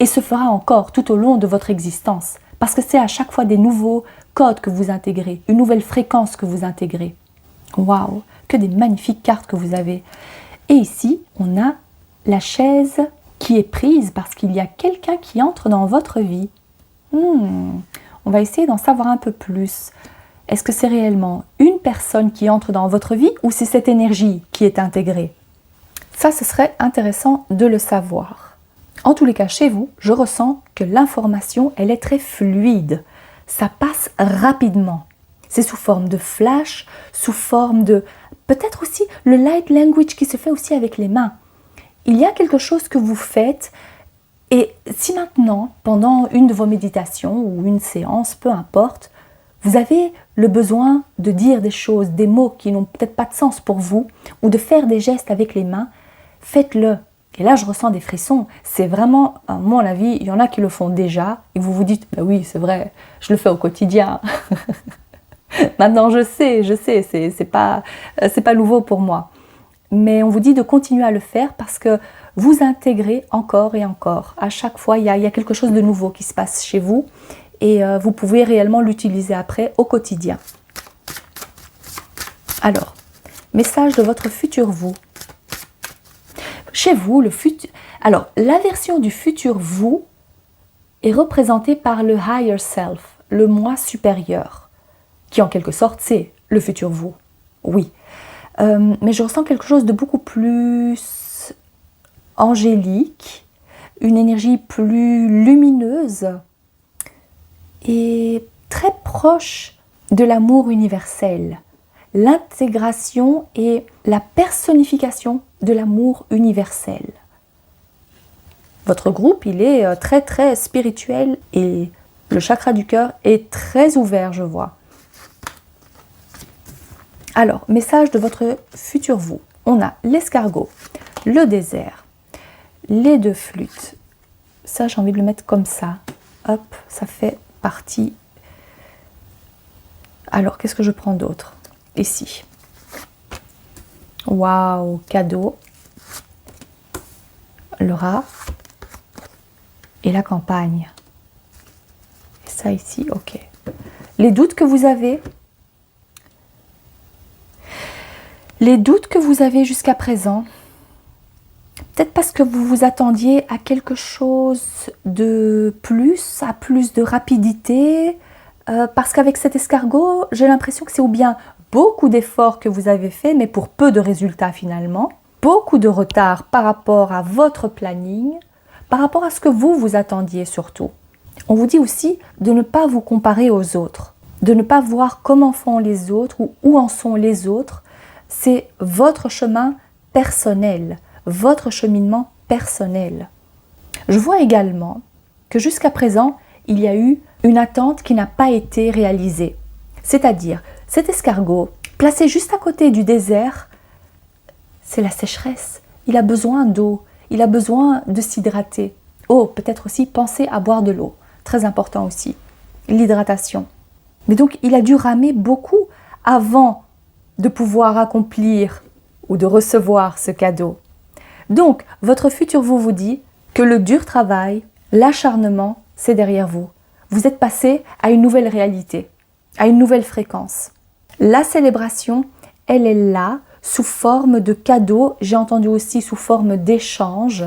et se fera encore tout au long de votre existence. Parce que c'est à chaque fois des nouveaux codes que vous intégrez, une nouvelle fréquence que vous intégrez. Waouh, que des magnifiques cartes que vous avez. Et ici, on a la chaise qui est prise parce qu'il y a quelqu'un qui entre dans votre vie. On va essayer d'en savoir un peu plus. Est-ce que c'est réellement une personne qui entre dans votre vie ou c'est cette énergie qui est intégrée? Ça, ce serait intéressant de le savoir. En tous les cas, chez vous, je ressens que l'information, elle est très fluide. Ça passe rapidement. C'est sous forme de flash, sous forme de... Peut-être aussi le light language qui se fait aussi avec les mains. Il y a quelque chose que vous faites et si maintenant, pendant une de vos méditations ou une séance, peu importe, vous avez le besoin de dire des choses, des mots qui n'ont peut-être pas de sens pour vous ou de faire des gestes avec les mains, faites-le. Et là, je ressens des frissons. C'est vraiment, à mon avis, il y en a qui le font déjà et vous vous dites, bah oui, c'est vrai, je le fais au quotidien. Maintenant, je sais, c'est pas nouveau pour moi. Mais on vous dit de continuer à le faire parce que vous intégrez encore et encore. À chaque fois, il y a quelque chose de nouveau qui se passe chez vous et vous pouvez réellement l'utiliser après au quotidien. Alors, message de votre futur vous. Chez vous, le futur... Alors, la version du futur vous est représentée par le higher self, le moi supérieur, qui en quelque sorte c'est le futur vous. Oui. Mais je ressens quelque chose de beaucoup plus angélique, une énergie plus lumineuse et très proche de l'amour universel. L'intégration et la personnification de l'amour universel. Votre groupe, il est très très spirituel et le chakra du cœur est très ouvert, je vois. Alors, message de votre futur vous. On a l'escargot, le désert, les deux flûtes. Ça, j'ai envie de le mettre comme ça. Hop, ça fait partie. Alors, qu'est-ce que je prends d'autre? Ici. Waouh, cadeau. Le rat. Et la campagne. Et ça ici, ok. Les doutes que vous avez. Les doutes que vous avez jusqu'à présent, peut-être parce que vous vous attendiez à quelque chose de plus, à plus de rapidité, parce qu'avec cet escargot, j'ai l'impression que c'est ou bien beaucoup d'efforts que vous avez fait, mais pour peu de résultats finalement, beaucoup de retard par rapport à votre planning, par rapport à ce que vous vous attendiez surtout. On vous dit aussi de ne pas vous comparer aux autres, de ne pas voir comment font les autres ou où en sont les autres. C'est votre chemin personnel, votre cheminement personnel. Je vois également que jusqu'à présent, il y a eu une attente qui n'a pas été réalisée. C'est-à-dire, cet escargot, placé juste à côté du désert, c'est la sécheresse. Il a besoin d'eau, il a besoin de s'hydrater. Oh, peut-être aussi penser à boire de l'eau. Très important aussi, l'hydratation. Mais donc, il a dû ramer beaucoup avant de pouvoir accomplir ou de recevoir ce cadeau. Donc, votre futur vous dit que le dur travail, l'acharnement, c'est derrière vous. Vous êtes passé à une nouvelle réalité, à une nouvelle fréquence. La célébration, elle est là, sous forme de cadeau, j'ai entendu aussi sous forme d'échange.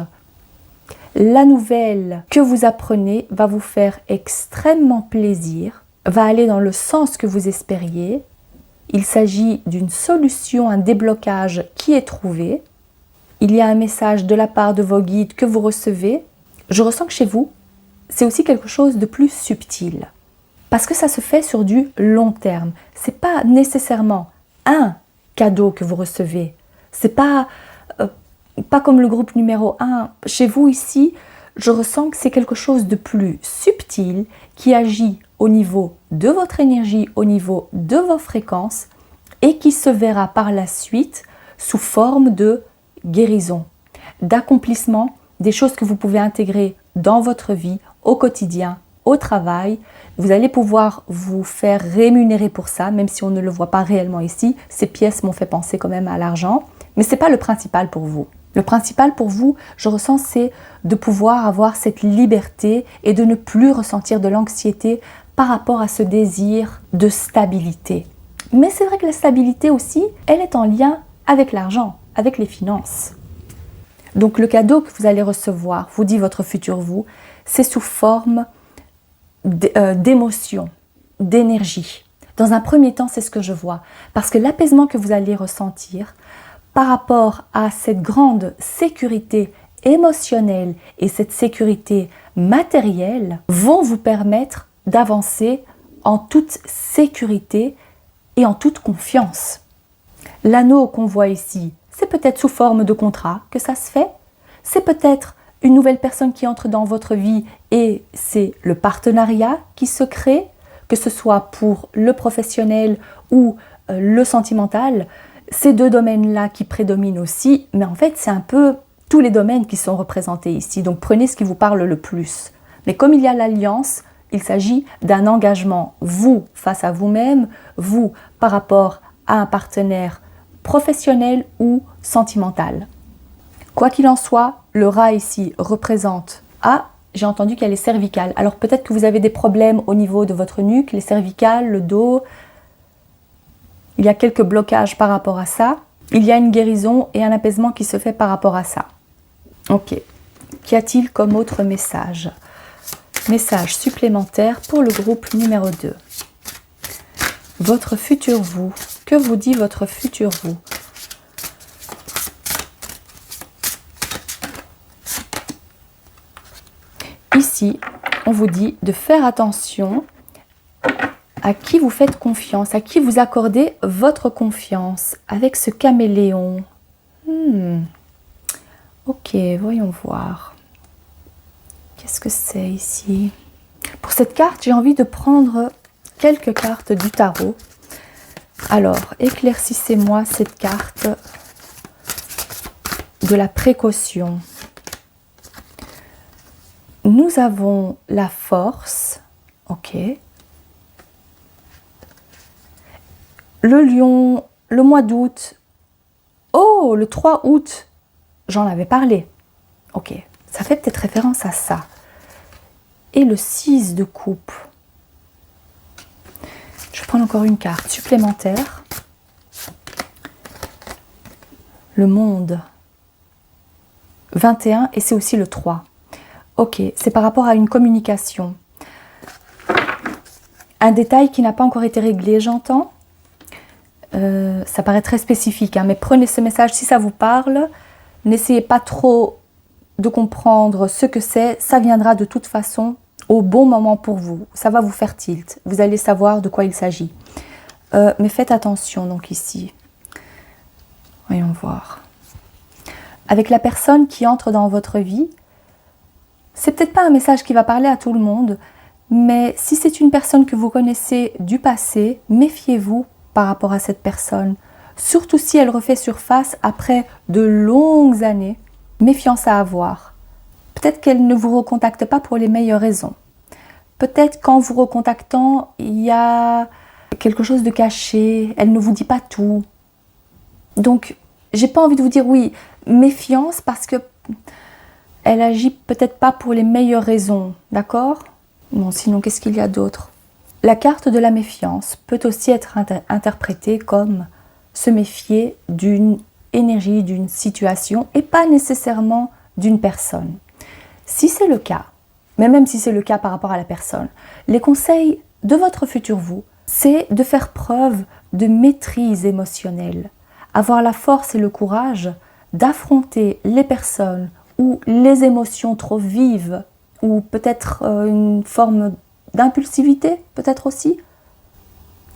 La nouvelle que vous apprenez va vous faire extrêmement plaisir, va aller dans le sens que vous espériez. il s'agit d'une solution, un déblocage qui est trouvé. Il y a un message de la part de vos guides que vous recevez. Je ressens que chez vous, c'est aussi quelque chose de plus subtil. Parce que ça se fait sur du long terme. Ce n'est pas nécessairement un cadeau que vous recevez. Ce n'est pas comme le groupe numéro 1. Chez vous ici, je ressens que c'est quelque chose de plus subtil qui agit au niveau de votre énergie, au niveau de vos fréquences et qui se verra par la suite sous forme de guérison, d'accomplissement, des choses que vous pouvez intégrer dans votre vie, au quotidien, au travail. Vous allez pouvoir vous faire rémunérer pour ça, même si on ne le voit pas réellement ici. Ces pièces m'ont fait penser quand même à l'argent, mais ce n'est pas le principal pour vous. Le principal pour vous, je ressens, c'est de pouvoir avoir cette liberté et de ne plus ressentir de l'anxiété par rapport à ce désir de stabilité. Mais c'est vrai que la stabilité aussi, elle est en lien avec l'argent, avec les finances. Donc le cadeau que vous allez recevoir, vous dit votre futur vous, c'est sous forme d'émotion, d'énergie. Dans un premier temps, c'est ce que je vois. Parce que l'apaisement que vous allez ressentir par rapport à cette grande sécurité émotionnelle et cette sécurité matérielle vont vous permettre d'avancer en toute sécurité et en toute confiance. L'anneau qu'on voit ici, c'est peut-être sous forme de contrat que ça se fait. C'est peut-être une nouvelle personne qui entre dans votre vie et c'est le partenariat qui se crée, que ce soit pour le professionnel ou le sentimental. Ces deux domaines-là qui prédominent aussi, mais en fait, c'est un peu tous les domaines qui sont représentés ici. Donc, prenez ce qui vous parle le plus. Mais comme il y a l'alliance, il s'agit d'un engagement, vous face à vous-même, vous par rapport à un partenaire professionnel ou sentimental. Quoi qu'il en soit, le rat ici représente... Ah, j'ai entendu qu'elle est cervicale. Alors peut-être que vous avez des problèmes au niveau de votre nuque, les cervicales, le dos. Il y a quelques blocages par rapport à ça. Il y a une guérison et un apaisement qui se fait par rapport à ça. Ok. Qu'y a-t-il comme autre message? Message supplémentaire pour le groupe numéro 2. Votre futur vous. Que vous dit votre futur vous? Ici, on vous dit de faire attention à qui vous faites confiance, à qui vous accordez votre confiance avec ce caméléon. Ok, voyons voir. Qu'est-ce que c'est ici? Pour cette carte, j'ai envie de prendre quelques cartes du tarot. Alors, éclaircissez-moi cette carte de la précaution. Nous avons la force, ok. Le lion, le mois d'août. Oh, le 3 août, j'en avais parlé. Ok, ça fait peut-être référence à ça. Et le 6 de coupe. Je vais prendre encore une carte supplémentaire. Le monde. 21 et c'est aussi le 3. Ok, c'est par rapport à une communication. Un détail qui n'a pas encore été réglé, j'entends. Ça paraît très spécifique, hein, mais prenez ce message si ça vous parle. N'essayez pas trop de comprendre ce que c'est. Ça viendra de toute façon au bon moment pour vous. Ça va vous faire tilt. Vous allez savoir de quoi il s'agit. Mais faites attention donc ici. Voyons voir. Avec la personne qui entre dans votre vie, c'est peut-être pas un message qui va parler à tout le monde, mais si c'est une personne que vous connaissez du passé, méfiez-vous par rapport à cette personne. Surtout si elle refait surface après de longues années, méfiance à avoir. Peut-être qu'elle ne vous recontacte pas pour les meilleures raisons. Peut-être qu'en vous recontactant, il y a quelque chose de caché, elle ne vous dit pas tout. Donc, j'ai pas envie de vous dire oui, méfiance parce que elle agit peut-être pas pour les meilleures raisons, d'accord? Bon, sinon, qu'est-ce qu'il y a d'autre? La carte de la méfiance peut aussi être interprétée comme se méfier d'une énergie, d'une situation et pas nécessairement d'une personne. Si c'est le cas, mais même si c'est le cas par rapport à la personne, les conseils de votre futur vous, c'est de faire preuve de maîtrise émotionnelle, avoir la force et le courage d'affronter les personnes ou les émotions trop vives, ou peut-être une forme d'impulsivité, peut-être aussi,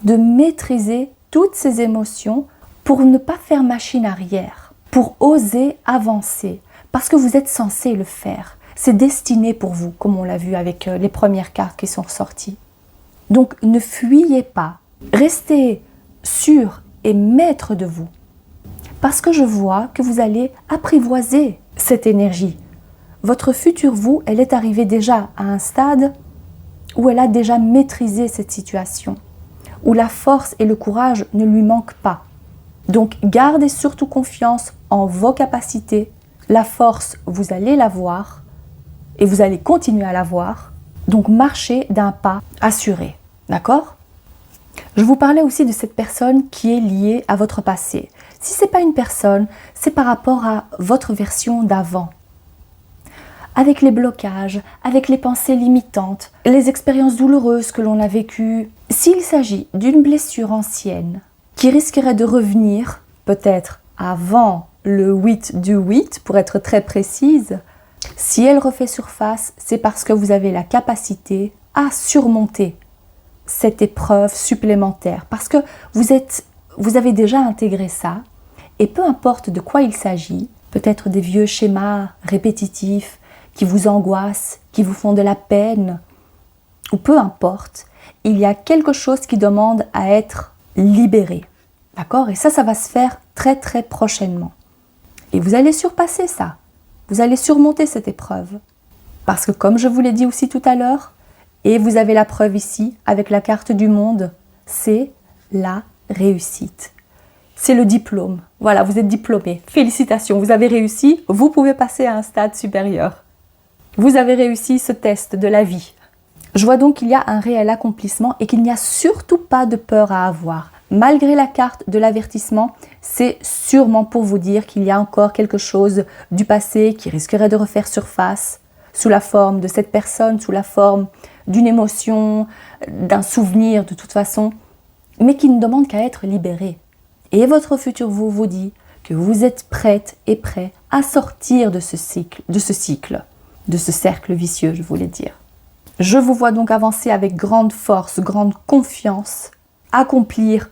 de maîtriser toutes ces émotions pour ne pas faire machine arrière, pour oser avancer, parce que vous êtes censé le faire. C'est destiné pour vous, comme on l'a vu avec les premières cartes qui sont ressorties. Donc ne fuyez pas, restez sûr et maître de vous, parce que je vois que vous allez apprivoiser cette énergie. Votre futur vous, elle est arrivée déjà à un stade où elle a déjà maîtrisé cette situation, où la force et le courage ne lui manquent pas. Donc gardez surtout confiance en vos capacités. La force, vous allez l'avoir et vous allez continuer à l'avoir. Donc marchez d'un pas assuré. D'accord ? Je vous parlais aussi de cette personne qui est liée à votre passé. Si ce n'est pas une personne, c'est par rapport à votre version d'avant. Avec les blocages, avec les pensées limitantes, les expériences douloureuses que l'on a vécues. S'il s'agit d'une blessure ancienne qui risquerait de revenir, peut-être avant le 8 du 8, pour être très précise, si elle refait surface, c'est parce que vous avez la capacité à surmonter cette épreuve supplémentaire. Parce que vous avez déjà intégré ça, et peu importe de quoi il s'agit, peut-être des vieux schémas répétitifs, qui vous angoissent, qui vous font de la peine, ou peu importe, il y a quelque chose qui demande à être libéré. D'accord ? Et ça va se faire très très prochainement. Et vous allez surpasser ça. Vous allez surmonter cette épreuve. Parce que comme je vous l'ai dit aussi tout à l'heure, et vous avez la preuve ici avec la carte du monde, c'est la réussite. C'est le diplôme. Voilà, vous êtes diplômé. Félicitations, vous avez réussi, vous pouvez passer à un stade supérieur. Vous avez réussi ce test de la vie. Je vois donc qu'il y a un réel accomplissement et qu'il n'y a surtout pas de peur à avoir. Malgré la carte de l'avertissement, c'est sûrement pour vous dire qu'il y a encore quelque chose du passé qui risquerait de refaire surface sous la forme de cette personne, sous la forme d'une émotion, d'un souvenir de toute façon, mais qui ne demande qu'à être libéré. Et votre futur vous dit que vous êtes prête et prêt à sortir de ce cycle, de ce cercle vicieux, je voulais dire. Je vous vois donc avancer avec grande force, grande confiance, accomplir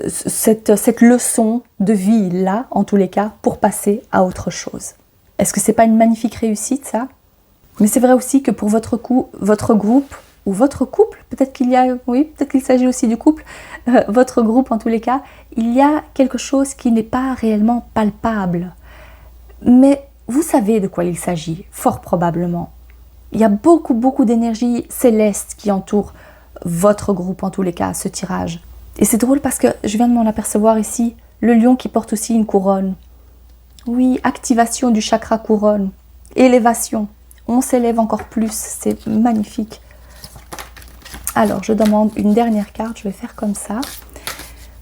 cette leçon de vie-là, en tous les cas, pour passer à autre chose. Est-ce que c'est pas une magnifique réussite, ça ? Mais c'est vrai aussi que pour votre groupe, ou votre couple, peut-être qu'il s'agit aussi du couple, votre groupe en tous les cas, il y a quelque chose qui n'est pas réellement palpable. Mais vous savez de quoi il s'agit, fort probablement. Il y a beaucoup d'énergie céleste qui entoure votre groupe, en tous les cas, ce tirage. Et c'est drôle parce que je viens de m'en apercevoir ici, le lion qui porte aussi une couronne. Oui, activation du chakra couronne, élévation. On s'élève encore plus, c'est magnifique. Alors, je demande une dernière carte, je vais faire comme ça.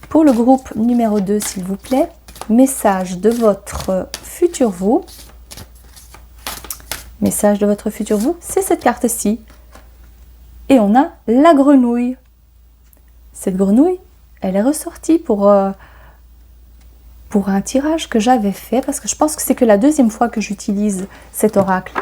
Pour le groupe numéro 2, s'il vous plaît, message de votre futur vous. Message de votre futur vous, c'est cette carte-ci. Et on a la grenouille. Cette grenouille, elle est ressortie pour un tirage que j'avais fait, parce que je pense que c'est que la deuxième fois que j'utilise cet oracle.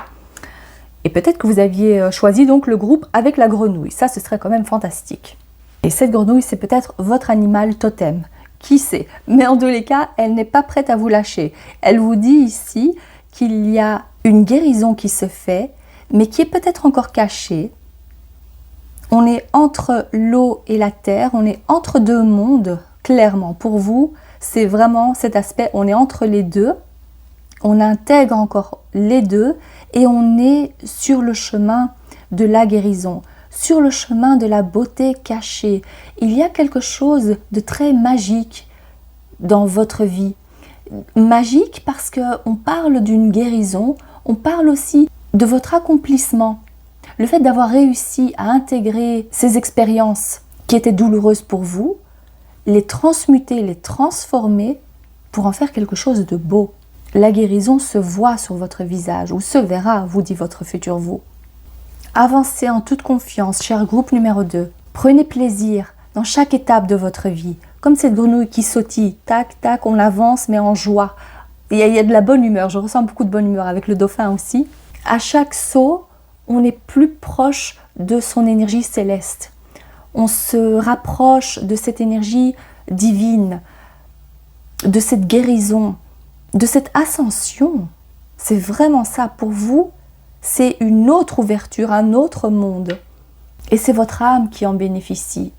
Et peut-être que vous aviez choisi donc le groupe avec la grenouille. Ça, ce serait quand même fantastique. Et cette grenouille, c'est peut-être votre animal totem. Qui sait? Mais en tous les cas, elle n'est pas prête à vous lâcher. Elle vous dit ici qu'il y a une guérison qui se fait, mais qui est peut-être encore cachée. On est entre l'eau et la terre, on est entre deux mondes, clairement. Pour vous, c'est vraiment cet aspect, on est entre les deux, on intègre encore les deux et on est sur le chemin de la guérison, sur le chemin de la beauté cachée. Il y a quelque chose de très magique dans votre vie. Magique parce qu'on parle d'une guérison, on parle aussi de votre accomplissement. Le fait d'avoir réussi à intégrer ces expériences qui étaient douloureuses pour vous, les transmuter, les transformer pour en faire quelque chose de beau. La guérison se voit sur votre visage ou se verra, vous dit votre futur vous. Avancez en toute confiance, cher groupe numéro 2. Prenez plaisir dans chaque étape de votre vie. Comme cette grenouille qui sautille, tac, tac, on avance mais en joie. Il y a de la bonne humeur, je ressens beaucoup de bonne humeur avec le dauphin aussi. À chaque saut, on est plus proche de son énergie céleste. On se rapproche de cette énergie divine, de cette guérison, de cette ascension. C'est vraiment ça. Pour vous, c'est une autre ouverture, un autre monde. Et c'est votre âme qui en bénéficie.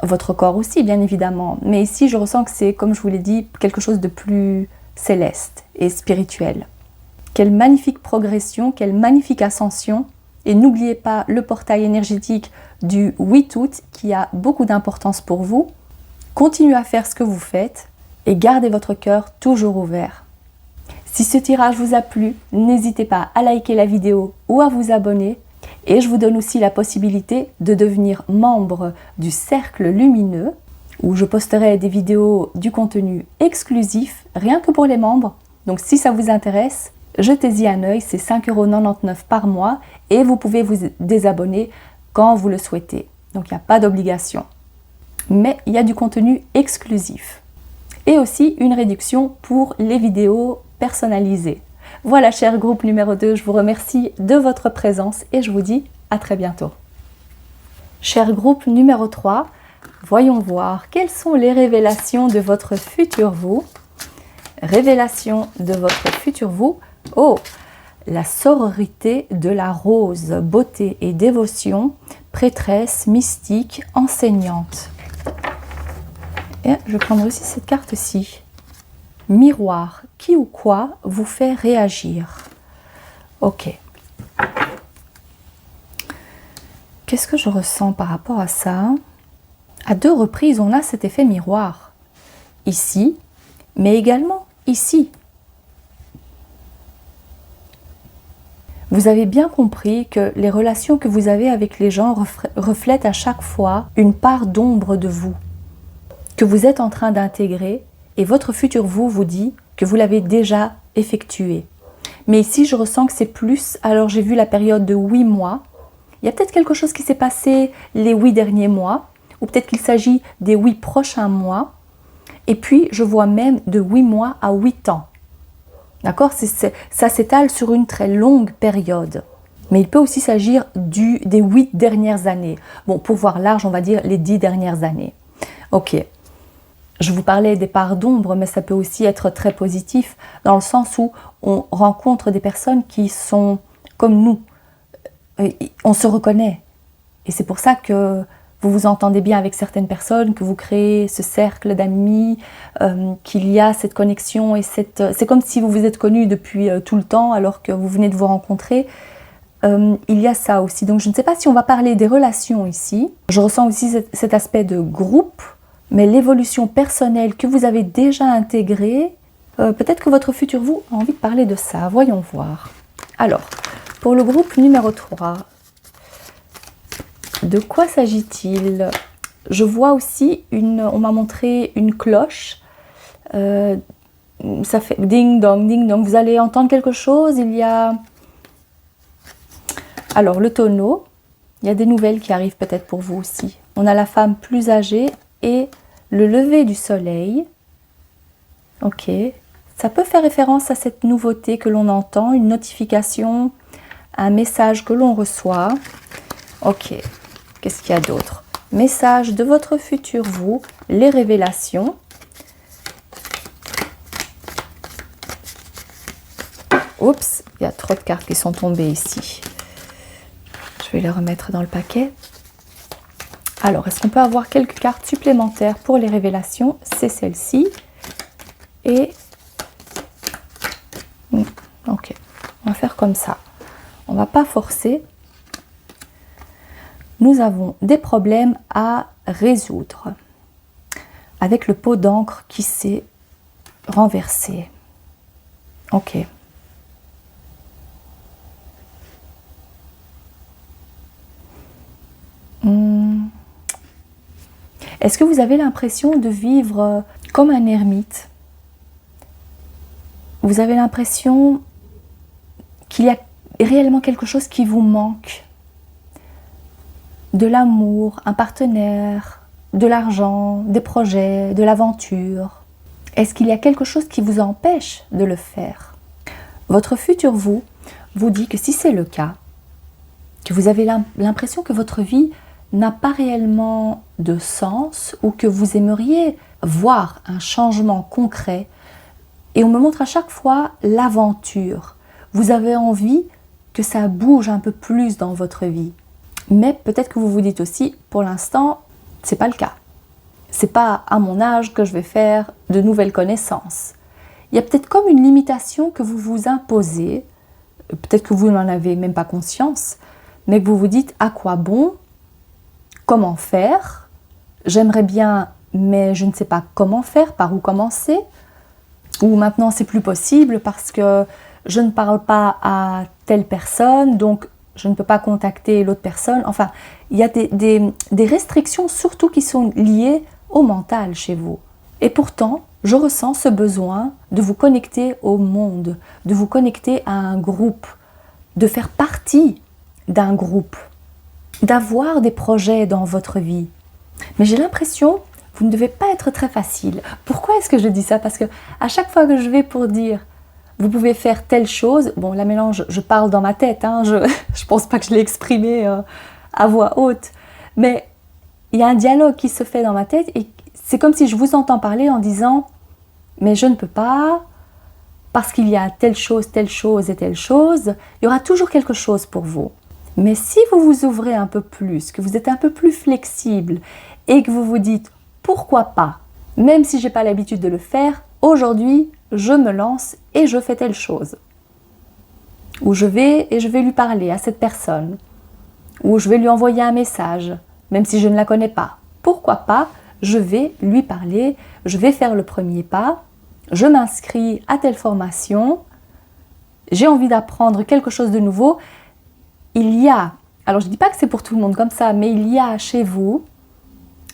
Votre corps aussi, bien évidemment. Mais ici, je ressens que c'est, comme je vous l'ai dit, quelque chose de plus céleste et spirituel. Quelle magnifique progression, quelle magnifique ascension. Et n'oubliez pas le portail énergétique du 8 août qui a beaucoup d'importance pour vous. Continuez à faire ce que vous faites et gardez votre cœur toujours ouvert. Si ce tirage vous a plu, n'hésitez pas à liker la vidéo ou à vous abonner. Et je vous donne aussi la possibilité de devenir membre du Cercle Lumineux où je posterai des vidéos du contenu exclusif rien que pour les membres. Donc si ça vous intéresse, jetez-y un œil, c'est 5,99 € par mois et vous pouvez vous désabonner quand vous le souhaitez. Donc il n'y a pas d'obligation. Mais il y a du contenu exclusif. Et aussi une réduction pour les vidéos personnalisées. Voilà, cher groupe numéro 2, je vous remercie de votre présence et je vous dis à très bientôt. Cher groupe numéro 3, voyons voir quelles sont les révélations de votre futur vous. Révélation de votre futur vous. Oh, la sororité de la rose, beauté et dévotion, prêtresse, mystique, enseignante. Et je prendrai aussi cette carte-ci. Miroir, qui ou quoi vous fait réagir? Ok. Qu'est-ce que je ressens par rapport à ça? À 2 reprises, on a cet effet miroir. Ici, mais également ici. Vous avez bien compris que les relations que vous avez avec les gens reflètent à chaque fois une part d'ombre de vous, que vous êtes en train d'intégrer. Et votre futur vous dit que vous l'avez déjà effectué. Mais ici, je ressens que c'est plus, alors j'ai vu la période de 8 mois. Il y a peut-être quelque chose qui s'est passé les 8 derniers mois, ou peut-être qu'il s'agit des 8 prochains mois. Et puis, je vois même de 8 mois à 8 ans. D'accord? Ça s'étale sur une très longue période. Mais il peut aussi s'agir des 8 dernières années. Bon, pour voir large, on va dire les 10 dernières années. Ok. Je vous parlais des parts d'ombre, mais ça peut aussi être très positif dans le sens où on rencontre des personnes qui sont comme nous. On se reconnaît. Et c'est pour ça que vous vous entendez bien avec certaines personnes, que vous créez ce cercle d'amis, qu'il y a cette connexion. Et c'est comme si vous vous êtes connus depuis tout le temps alors que vous venez de vous rencontrer. Il y a ça aussi. Donc je ne sais pas si on va parler des relations ici. Je ressens aussi cet aspect de groupe. Mais l'évolution personnelle que vous avez déjà intégrée, peut-être que votre futur vous a envie de parler de ça. Voyons voir. Alors, pour le groupe numéro 3, de quoi s'agit-il? Je vois aussi, on m'a montré une cloche. Ça fait ding dong, ding dong. Vous allez entendre quelque chose. Il y a... Alors, le tonneau. Il y a des nouvelles qui arrivent peut-être pour vous aussi. On a la femme plus âgée et le lever du soleil. Ok. Ça peut faire référence à cette nouveauté que l'on entend, une notification, un message que l'on reçoit. Ok. Qu'est-ce qu'il y a d'autre? Message de votre futur vous, les révélations. Oups, il y a trop de cartes qui sont tombées ici. Je vais les remettre dans le paquet. Alors, est-ce qu'on peut avoir quelques cartes supplémentaires pour les révélations? C'est celle-ci. Et... ok, on va faire comme ça. On ne va pas forcer. Nous avons des problèmes à résoudre. Avec le pot d'encre qui s'est renversé. Ok. Est-ce que vous avez l'impression de vivre comme un ermite? Vous avez l'impression qu'il y a réellement quelque chose qui vous manque? De l'amour, un partenaire, de l'argent, des projets, de l'aventure? Est-ce qu'il y a quelque chose qui vous empêche de le faire? Votre futur vous dit que si c'est le cas, que vous avez l'impression que votre vie n'a pas réellement de sens ou que vous aimeriez voir un changement concret, et on me montre à chaque fois l'aventure. Vous avez envie que ça bouge un peu plus dans votre vie. Mais peut-être que vous vous dites aussi, pour l'instant, c'est pas le cas. C'est pas à mon âge que je vais faire de nouvelles connaissances. Il y a peut-être comme une limitation que vous vous imposez, peut-être que vous n'en avez même pas conscience, mais que vous vous dites à quoi bon, comment faire, j'aimerais bien, mais je ne sais pas comment faire, par où commencer, ou maintenant c'est plus possible parce que je ne parle pas à telle personne, donc je ne peux pas contacter l'autre personne. Enfin, il y a des restrictions surtout qui sont liées au mental chez vous. Et pourtant, je ressens ce besoin de vous connecter au monde, de vous connecter à un groupe, de faire partie d'un groupe, d'avoir des projets dans votre vie. Mais j'ai l'impression, vous ne devez pas être très facile. Pourquoi est-ce que je dis ça? Parce que à chaque fois que je vais pour dire vous pouvez faire telle chose, bon là maintenant je parle dans ma tête, hein, je pense pas que je l'ai exprimé à voix haute, mais il y a un dialogue qui se fait dans ma tête et c'est comme si je vous entends parler en disant mais je ne peux pas, parce qu'il y a telle chose et telle chose, il y aura toujours quelque chose pour vous. Mais si vous vous ouvrez un peu plus, que vous êtes un peu plus flexible et que vous vous dites pourquoi pas, même si j'ai pas l'habitude de le faire, aujourd'hui je me lance et je fais telle chose. Ou je vais lui parler à cette personne. Ou je vais lui envoyer un message, même si je ne la connais pas. Pourquoi pas, je vais lui parler, je vais faire le premier pas, je m'inscris à telle formation, j'ai envie d'apprendre quelque chose de nouveau. Il y a, alors je ne dis pas que c'est pour tout le monde comme ça, mais il y a chez vous,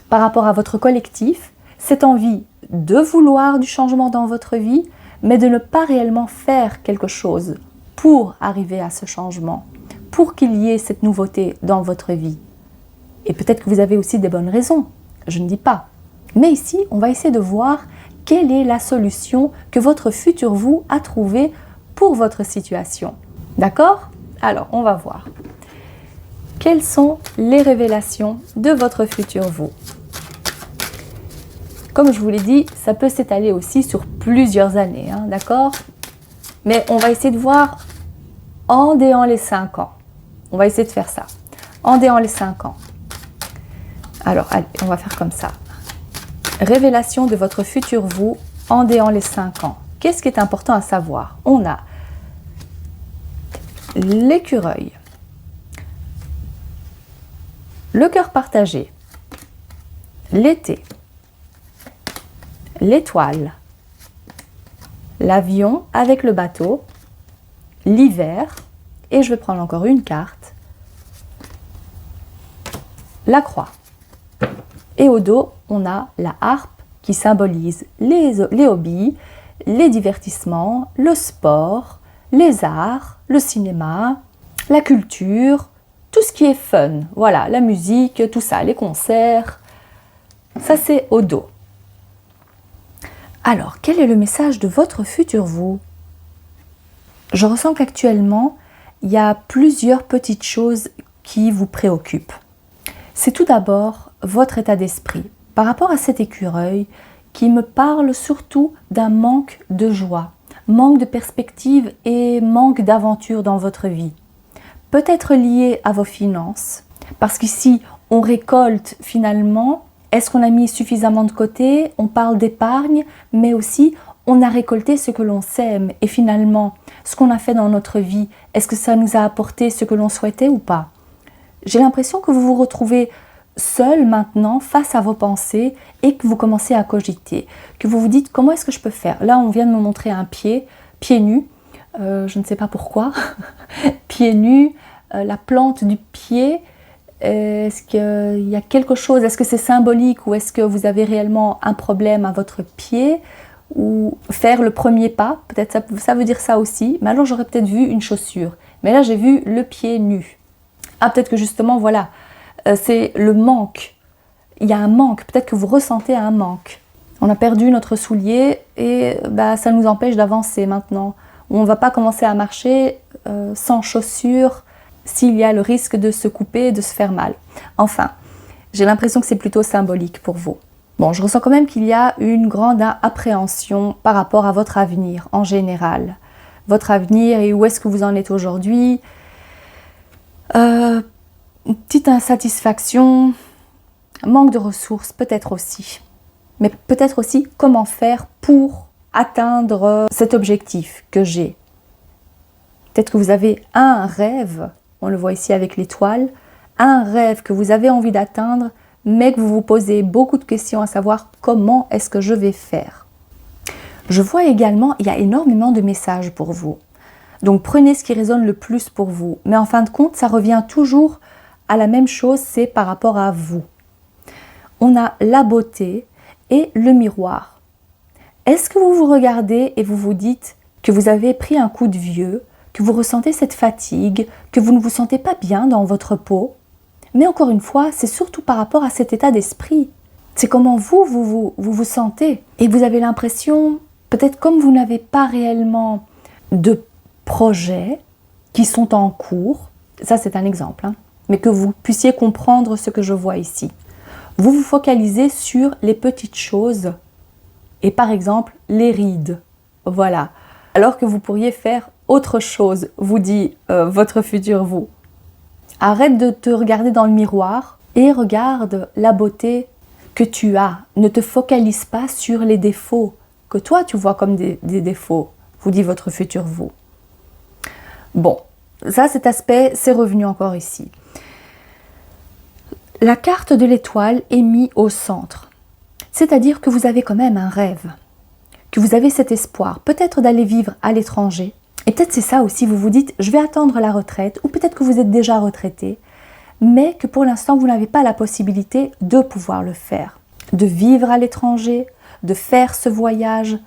par rapport à votre collectif, cette envie de vouloir du changement dans votre vie, mais de ne pas réellement faire quelque chose pour arriver à ce changement, pour qu'il y ait cette nouveauté dans votre vie. Et peut-être que vous avez aussi des bonnes raisons, je ne dis pas. Mais ici, on va essayer de voir quelle est la solution que votre futur vous a trouvée pour votre situation. D'accord? Alors, on va voir. Quelles sont les révélations de votre futur vous? Comme je vous l'ai dit, ça peut s'étaler aussi sur plusieurs années, hein, d'accord? Mais on va essayer de voir en déant les 5 ans. On va essayer de faire ça. En déant les 5 ans. Alors, allez, on va faire comme ça. Révélation de votre futur vous en déant les 5 ans. Qu'est-ce qui est important à savoir? On a l'écureuil, le cœur partagé, l'été, l'étoile, l'avion avec le bateau, l'hiver, et je vais prendre encore une carte, la croix. Et au dos, on a la harpe qui symbolise les hobbies, les divertissements, le sport, les arts, le cinéma, la culture, tout ce qui est fun. Voilà, la musique, tout ça, les concerts. Ça, c'est au dos. Alors, quel est le message de votre futur vous? Je ressens qu'actuellement, il y a plusieurs petites choses qui vous préoccupent. C'est tout d'abord votre état d'esprit. Par rapport à cet écureuil qui me parle surtout d'un manque de joie, manque de perspective et manque d'aventure dans votre vie. Peut-être lié à vos finances, parce qu'ici, on récolte finalement. Est-ce qu'on a mis suffisamment de côté? On parle d'épargne, mais aussi on a récolté ce que l'on sème. Et finalement, ce qu'on a fait dans notre vie, est-ce que ça nous a apporté ce que l'on souhaitait ou pas? J'ai l'impression que vous vous retrouvez seul maintenant face à vos pensées et que vous commencez à cogiter. Que vous vous dites comment est-ce que je peux faire? Là, on vient de me montrer un pied nu. Je ne sais pas pourquoi. Pied nu, la plante du pied. Est-ce qu'il y a quelque chose? Est-ce que c'est symbolique ou est-ce que vous avez réellement un problème à votre pied? Ou faire le premier pas, peut-être ça veut dire ça aussi. Mais alors j'aurais peut-être vu une chaussure. Mais là j'ai vu le pied nu. Ah, peut-être que justement, voilà, c'est le manque. il y a un manque, peut-être que vous ressentez un manque. On a perdu notre soulier et ça nous empêche d'avancer maintenant. On ne va pas commencer à marcher sans chaussures s'il y a le risque de se couper et de se faire mal. Enfin, j'ai l'impression que c'est plutôt symbolique pour vous. Bon, je ressens quand même qu'il y a une grande appréhension par rapport à votre avenir en général. Votre avenir et où est-ce que vous en êtes aujourd'hui. Une petite insatisfaction, manque de ressources peut-être aussi. Mais peut-être aussi comment faire pour atteindre cet objectif que j'ai. Peut-être que vous avez un rêve, on le voit ici avec l'étoile, un rêve que vous avez envie d'atteindre, mais que vous vous posez beaucoup de questions à savoir comment est-ce que je vais faire. Je vois également, il y a énormément de messages pour vous. Donc prenez ce qui résonne le plus pour vous. Mais en fin de compte, ça revient toujours à la même chose, c'est par rapport à vous. On a la beauté et le miroir. Est-ce que vous vous regardez et vous vous dites que vous avez pris un coup de vieux, que vous ressentez cette fatigue, que vous ne vous sentez pas bien dans votre peau? Mais encore une fois, c'est surtout par rapport à cet état d'esprit. C'est comment vous sentez. Et vous avez l'impression, peut-être comme vous n'avez pas réellement de projets qui sont en cours, ça c'est un exemple, mais que vous puissiez comprendre ce que je vois ici. Vous vous focalisez sur les petites choses et par exemple les rides. Voilà. Alors que vous pourriez faire autre chose, vous dit votre futur vous. Arrête de te regarder dans le miroir et regarde la beauté que tu as. Ne te focalise pas sur les défauts que toi tu vois comme des défauts, vous dit votre futur vous. Bon, ça cet aspect, c'est revenu encore ici. La carte de l'étoile est mise au centre. C'est-à-dire que vous avez quand même un rêve, que vous avez cet espoir, peut-être d'aller vivre à l'étranger. Et peut-être c'est ça aussi, vous vous dites, je vais attendre la retraite, ou peut-être que vous êtes déjà retraité, mais que pour l'instant, vous n'avez pas la possibilité de pouvoir le faire. De vivre à l'étranger, de faire ce voyage,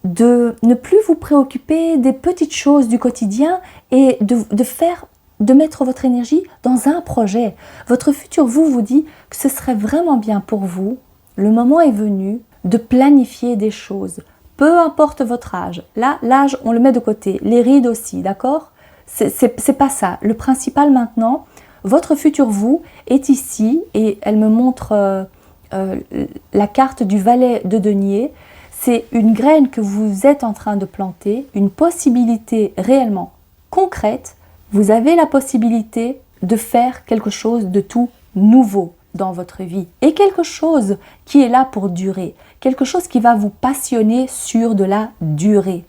de ne plus vous préoccuper des petites choses du quotidien et de mettre votre énergie dans un projet. Votre futur vous dit que ce serait vraiment bien pour vous, le moment est venu, de planifier des choses. Peu importe votre âge. Là, l'âge, on le met de côté. Les rides aussi, d'accord? C'est pas ça. Le principal maintenant, votre futur vous est ici et elle me montre la carte du valet de denier. C'est une graine que vous êtes en train de planter, une possibilité réellement concrète. Vous avez la possibilité de faire quelque chose de tout nouveau dans votre vie et quelque chose qui est là pour durer, quelque chose qui va vous passionner sur de la durée.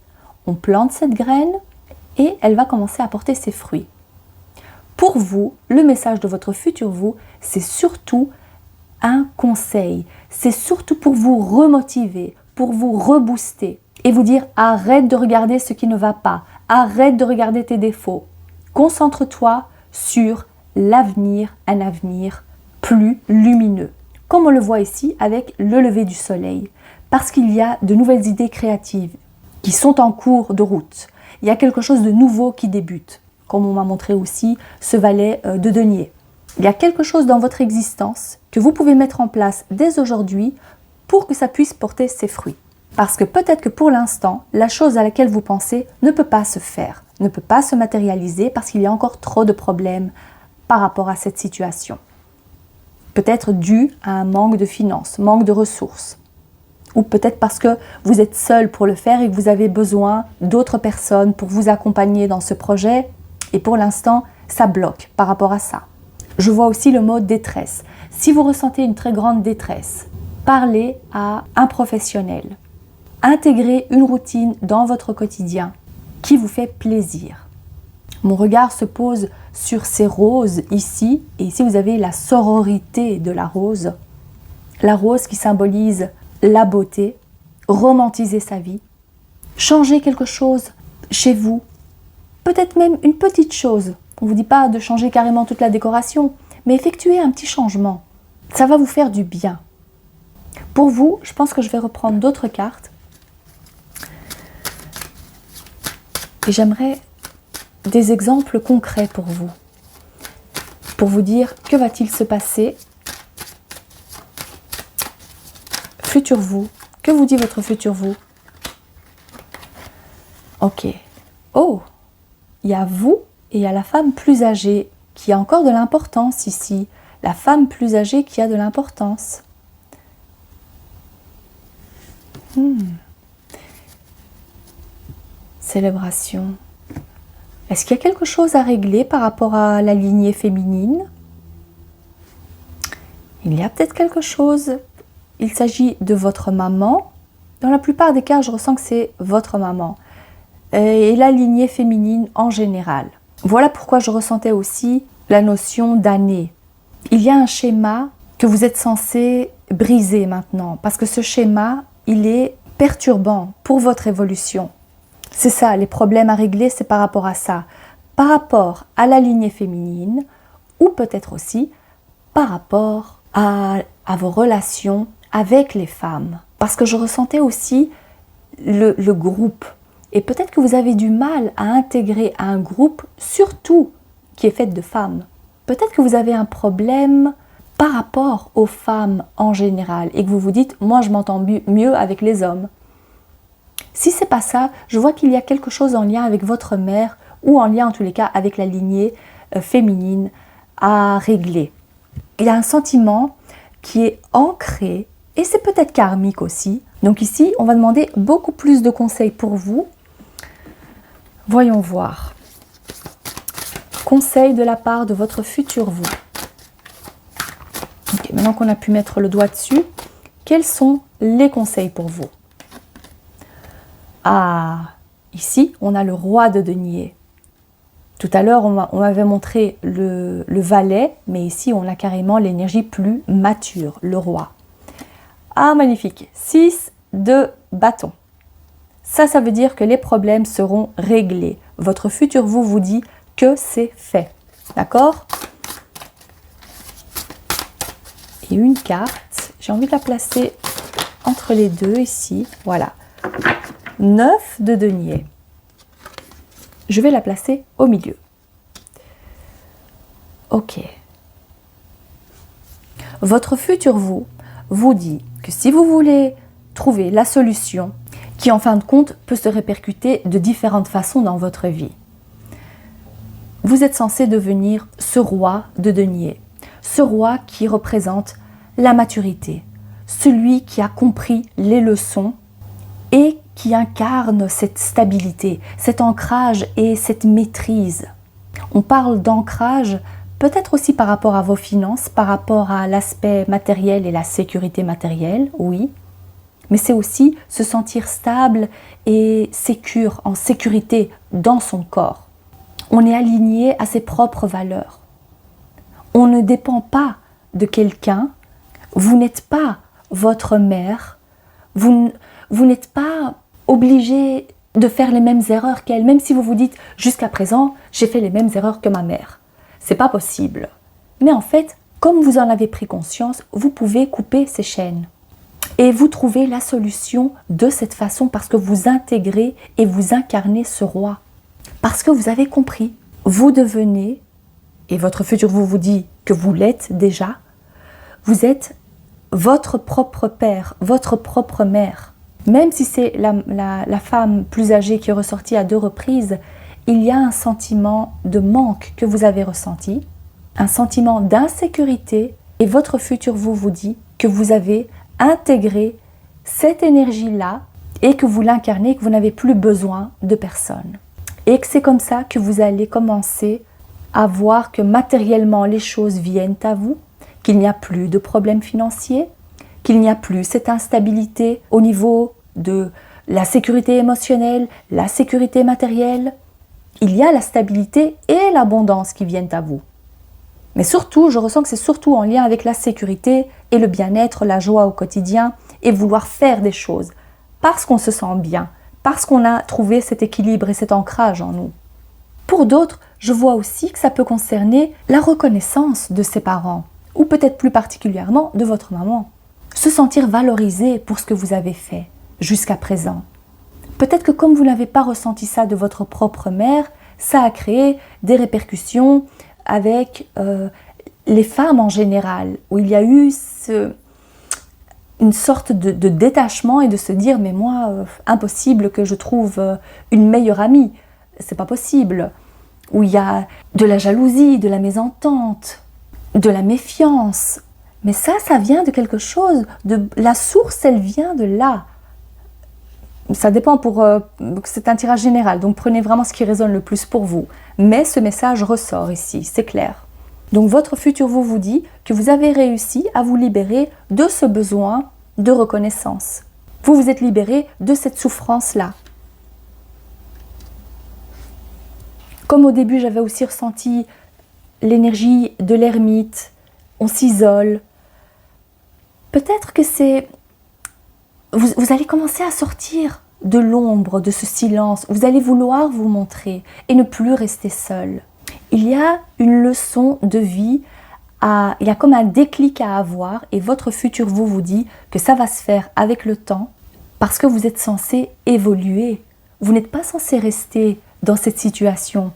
On plante cette graine et elle va commencer à porter ses fruits. Pour vous, le message de votre futur vous, c'est surtout un conseil, c'est surtout pour vous remotiver, pour vous rebooster et vous dire arrête de regarder ce qui ne va pas, arrête de regarder tes défauts, concentre-toi sur l'avenir, un avenir plus lumineux, comme on le voit ici avec le lever du soleil, parce qu'il y a de nouvelles idées créatives qui sont en cours de route. Il y a quelque chose de nouveau qui débute, comme on m'a montré aussi ce valet de denier. Il y a quelque chose dans votre existence que vous pouvez mettre en place dès aujourd'hui pour que ça puisse porter ses fruits. Parce que peut-être que pour l'instant, la chose à laquelle vous pensez ne peut pas se faire, ne peut pas se matérialiser parce qu'il y a encore trop de problèmes par rapport à cette situation. Peut-être dû à un manque de finances, manque de ressources. Ou peut-être parce que vous êtes seul pour le faire et que vous avez besoin d'autres personnes pour vous accompagner dans ce projet. Et pour l'instant, ça bloque par rapport à ça. Je vois aussi le mot détresse. Si vous ressentez une très grande détresse, parlez à un professionnel. Intégrez une routine dans votre quotidien qui vous fait plaisir. Mon regard se pose sur ces roses ici, et ici vous avez la sororité de la rose qui symbolise la beauté, romantiser sa vie, changer quelque chose chez vous, peut-être même une petite chose. On ne vous dit pas de changer carrément toute la décoration, mais effectuer un petit changement. Ça va vous faire du bien. Pour vous, je pense que je vais reprendre d'autres cartes. Et j'aimerais des exemples concrets pour vous dire que va-t-il se passer futur vous. Que vous dit votre futur vous? Ok. Oh, il y a vous et il y a la femme plus âgée qui a encore de l'importance ici. La femme plus âgée qui a de l'importance. Célébration. Est-ce qu'il y a quelque chose à régler par rapport à la lignée féminine? Il y a peut-être quelque chose. Il s'agit de votre maman. Dans la plupart des cas, je ressens que c'est votre maman. Et la lignée féminine en général. Voilà pourquoi je ressentais aussi la notion d'année. Il y a un schéma que vous êtes censé briser maintenant. Parce que ce schéma, il est perturbant pour votre évolution. C'est ça, les problèmes à régler, c'est par rapport à ça. Par rapport à la lignée féminine ou peut-être aussi par rapport à vos relations avec les femmes. Parce que je ressentais aussi le groupe. Et peut-être que vous avez du mal à intégrer un groupe, surtout qui est fait de femmes. Peut-être que vous avez un problème par rapport aux femmes en général et que vous vous dites « moi je m'entends mieux avec les hommes ». Si c'est pas ça, je vois qu'il y a quelque chose en lien avec votre mère ou en lien en tous les cas avec la lignée féminine à régler. Il y a un sentiment qui est ancré et c'est peut-être karmique aussi. Donc ici, on va demander beaucoup plus de conseils pour vous. Voyons voir. Conseil de la part de votre futur vous. Okay, maintenant qu'on a pu mettre le doigt dessus, quels sont les conseils pour vous? Ah, ici, on a le roi de denier. Tout à l'heure, on m'avait montré le valet, mais ici, on a carrément l'énergie plus mature, le roi. Ah, magnifique. 6 de bâton. Ça veut dire que les problèmes seront réglés. Votre futur vous dit que c'est fait. D'accord? Et une carte, j'ai envie de la placer entre les deux ici. Voilà. 9 de denier. Je vais la placer au milieu. Ok. Votre futur vous dit que si vous voulez trouver la solution, qui en fin de compte peut se répercuter de différentes façons dans votre vie, vous êtes censé devenir ce roi de denier. Ce roi qui représente la maturité. Celui qui a compris les leçons et qui incarne cette stabilité, cet ancrage et cette maîtrise. On parle d'ancrage peut-être aussi par rapport à vos finances, par rapport à l'aspect matériel et la sécurité matérielle, oui. Mais c'est aussi se sentir stable et sécure, en sécurité dans son corps. On est aligné à ses propres valeurs. On ne dépend pas de quelqu'un. Vous n'êtes pas votre mère. Vous n'êtes pas obligé de faire les mêmes erreurs qu'elle, même si vous vous dites « jusqu'à présent, j'ai fait les mêmes erreurs que ma mère ». C'est pas possible. Mais en fait, comme vous en avez pris conscience, vous pouvez couper ces chaînes. Et vous trouvez la solution de cette façon parce que vous intégrez et vous incarnez ce roi. Parce que vous avez compris, vous devenez, et votre futur vous dit que vous l'êtes déjà, vous êtes votre propre père, votre propre mère. Même si c'est la femme plus âgée qui est ressortie à 2 reprises, il y a un sentiment de manque que vous avez ressenti, un sentiment d'insécurité, et votre futur vous dit que vous avez intégré cette énergie-là et que vous l'incarnez, que vous n'avez plus besoin de personne. Et que c'est comme ça que vous allez commencer à voir que matériellement les choses viennent à vous, qu'il n'y a plus de problèmes financiers, qu'il n'y a plus cette instabilité au niveau de la sécurité émotionnelle, la sécurité matérielle. Il y a la stabilité et l'abondance qui viennent à vous. Mais surtout, je ressens que c'est surtout en lien avec la sécurité et le bien-être, la joie au quotidien et vouloir faire des choses parce qu'on se sent bien, parce qu'on a trouvé cet équilibre et cet ancrage en nous. Pour d'autres, je vois aussi que ça peut concerner la reconnaissance de ses parents ou peut-être plus particulièrement de votre maman. Se sentir valorisé pour ce que vous avez fait jusqu'à présent. Peut-être que comme vous n'avez pas ressenti ça de votre propre mère, ça a créé des répercussions avec les femmes en général, où il y a eu une sorte de détachement et de se dire mais moi, impossible que je trouve une meilleure amie, c'est pas possible. Où il y a de la jalousie, de la mésentente, de la méfiance. Mais ça vient de quelque chose, la source, elle vient de là. Ça dépend c'est un tirage général, donc prenez vraiment ce qui résonne le plus pour vous. Mais ce message ressort ici, c'est clair. Donc votre futur vous dit que vous avez réussi à vous libérer de ce besoin de reconnaissance. Vous vous êtes libéré de cette souffrance-là. Comme au début, j'avais aussi ressenti l'énergie de l'ermite, on s'isole. Peut-être que c'est... Vous allez commencer à sortir de l'ombre, de ce silence. Vous allez vouloir vous montrer et ne plus rester seul. Il y a une leçon de vie, il y a comme un déclic à avoir et votre futur vous dit que ça va se faire avec le temps parce que vous êtes censé évoluer. Vous n'êtes pas censé rester dans cette situation.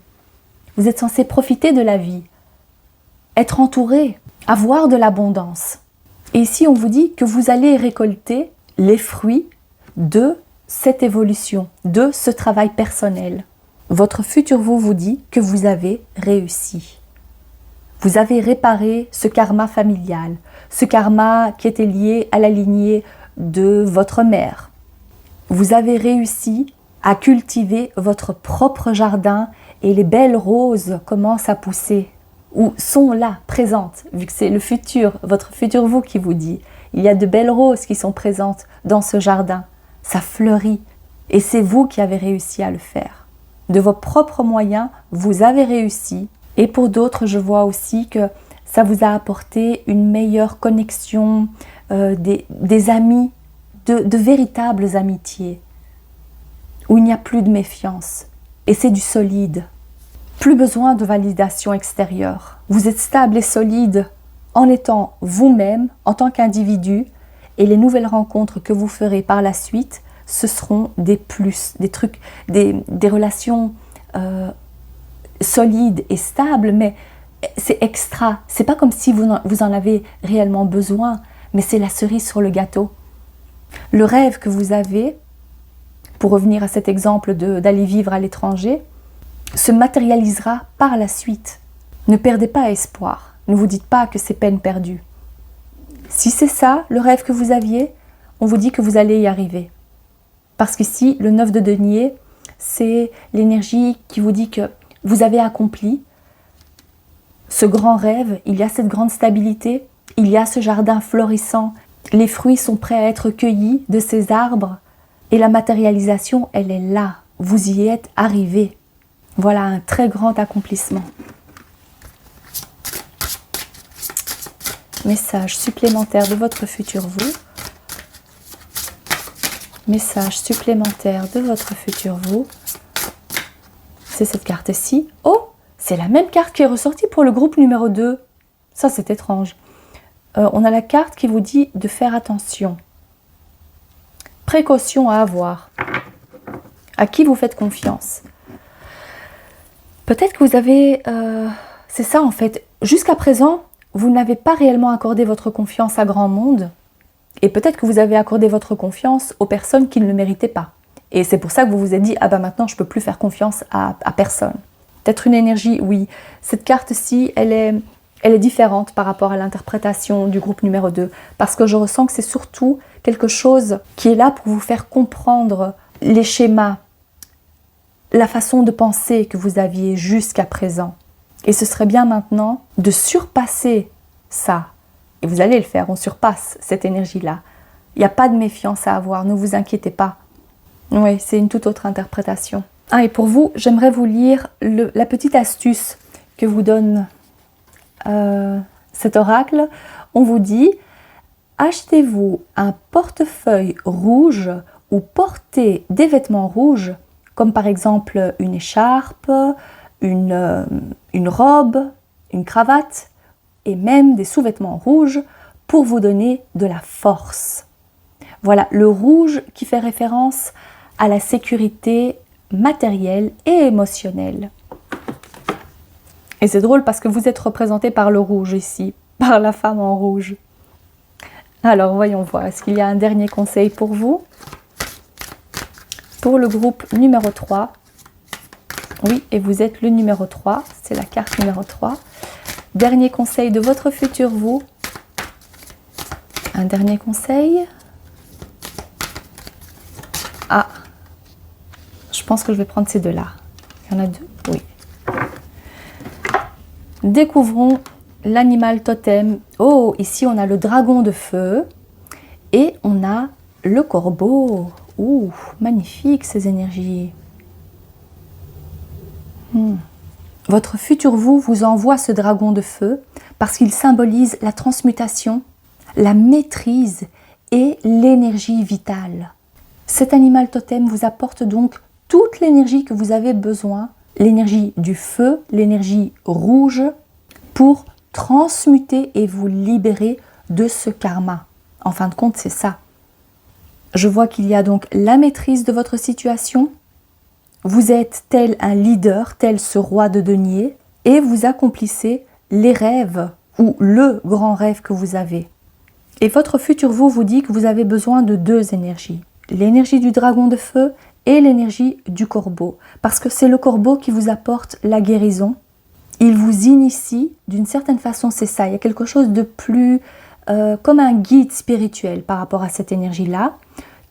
Vous êtes censé profiter de la vie, être entouré, avoir de l'abondance. Et ici, on vous dit que vous allez récolter les fruits de cette évolution, de ce travail personnel. Votre futur vous dit que vous avez réussi. Vous avez réparé ce karma familial, ce karma qui était lié à la lignée de votre mère. Vous avez réussi à cultiver votre propre jardin et les belles roses commencent à pousser ou sont là, présentes, vu que c'est le futur, votre futur vous qui vous dit. Il y a de belles roses qui sont présentes dans ce jardin. Ça fleurit et c'est vous qui avez réussi à le faire. De vos propres moyens, vous avez réussi. Et pour d'autres, je vois aussi que ça vous a apporté une meilleure connexion, des amis, de véritables amitiés, où il n'y a plus de méfiance. Et c'est du solide. Plus besoin de validation extérieure. Vous êtes stable et solide en étant vous-même, en tant qu'individu, et les nouvelles rencontres que vous ferez par la suite, ce seront des plus, des trucs, des relations solides et stables, mais c'est extra. C'est pas comme si vous en avez réellement besoin, mais c'est la cerise sur le gâteau. Le rêve que vous avez, pour revenir à cet exemple d'aller vivre à l'étranger, se matérialisera par la suite. Ne perdez pas espoir. Ne vous dites pas que c'est peine perdue. Si c'est ça, le rêve que vous aviez, on vous dit que vous allez y arriver. Parce qu'ici, le 9 de denier, c'est l'énergie qui vous dit que vous avez accompli ce grand rêve, il y a cette grande stabilité, il y a ce jardin florissant, les fruits sont prêts à être cueillis de ces arbres et la matérialisation, elle est là, vous y êtes arrivé. Voilà un très grand accomplissement. Message supplémentaire de votre futur vous. Message supplémentaire de votre futur vous. C'est cette carte-ci. Oh, c'est la même carte qui est ressortie pour le groupe numéro 2. Ça, c'est étrange. On a la carte qui vous dit de faire attention. Précaution à avoir. À qui vous faites confiance? Peut-être que vous avez... c'est ça en fait. Jusqu'à présent, vous n'avez pas réellement accordé votre confiance à grand monde. Et peut-être que vous avez accordé votre confiance aux personnes qui ne le méritaient pas. Et c'est pour ça que vous vous êtes dit, ah ben maintenant je ne peux plus faire confiance à personne. Peut-être une énergie, oui. Cette carte-ci, elle est différente par rapport à l'interprétation du groupe numéro 2. Parce que je ressens que c'est surtout quelque chose qui est là pour vous faire comprendre les schémas, la façon de penser que vous aviez jusqu'à présent. Et ce serait bien maintenant de surpasser ça. Et vous allez le faire, on surpasse cette énergie-là. Il n'y a pas de méfiance à avoir, ne vous inquiétez pas. Oui, c'est une toute autre interprétation. Ah, et pour vous, j'aimerais vous lire la petite astuce que vous donne cet oracle. On vous dit, achetez-vous un portefeuille rouge ou portez des vêtements rouges, comme par exemple une écharpe, une robe, une cravate, et même des sous-vêtements rouges pour vous donner de la force. Voilà, le rouge qui fait référence à la sécurité matérielle et émotionnelle. Et c'est drôle parce que vous êtes représenté par le rouge ici, par la femme en rouge. Alors, voyons voir. Est-ce qu'il y a un dernier conseil pour vous? Pour le groupe numéro 3. Oui, et vous êtes le numéro 3. C'est la carte numéro 3. Dernier conseil de votre futur vous. Un dernier conseil. Ah, je pense que je vais prendre ces deux-là. Il y en a deux? Oui. Découvrons l'animal totem. Oh, ici on a le dragon de feu et on a le corbeau. Ouh, magnifique ces énergies. Votre futur vous envoie ce dragon de feu parce qu'il symbolise la transmutation, la maîtrise et l'énergie vitale. Cet animal totem vous apporte donc toute l'énergie que vous avez besoin, l'énergie du feu, l'énergie rouge, pour transmuter et vous libérer de ce karma. En fin de compte, c'est ça. Je vois qu'il y a donc la maîtrise de votre situation. Vous êtes tel un leader, tel ce roi de denier, et vous accomplissez les rêves ou le grand rêve que vous avez. Et votre futur vous dit que vous avez besoin de deux énergies. L'énergie du dragon de feu et l'énergie du corbeau. Parce que c'est le corbeau qui vous apporte la guérison. Il vous initie, d'une certaine façon c'est ça. Il y a quelque chose de plus comme un guide spirituel par rapport à cette énergie-là,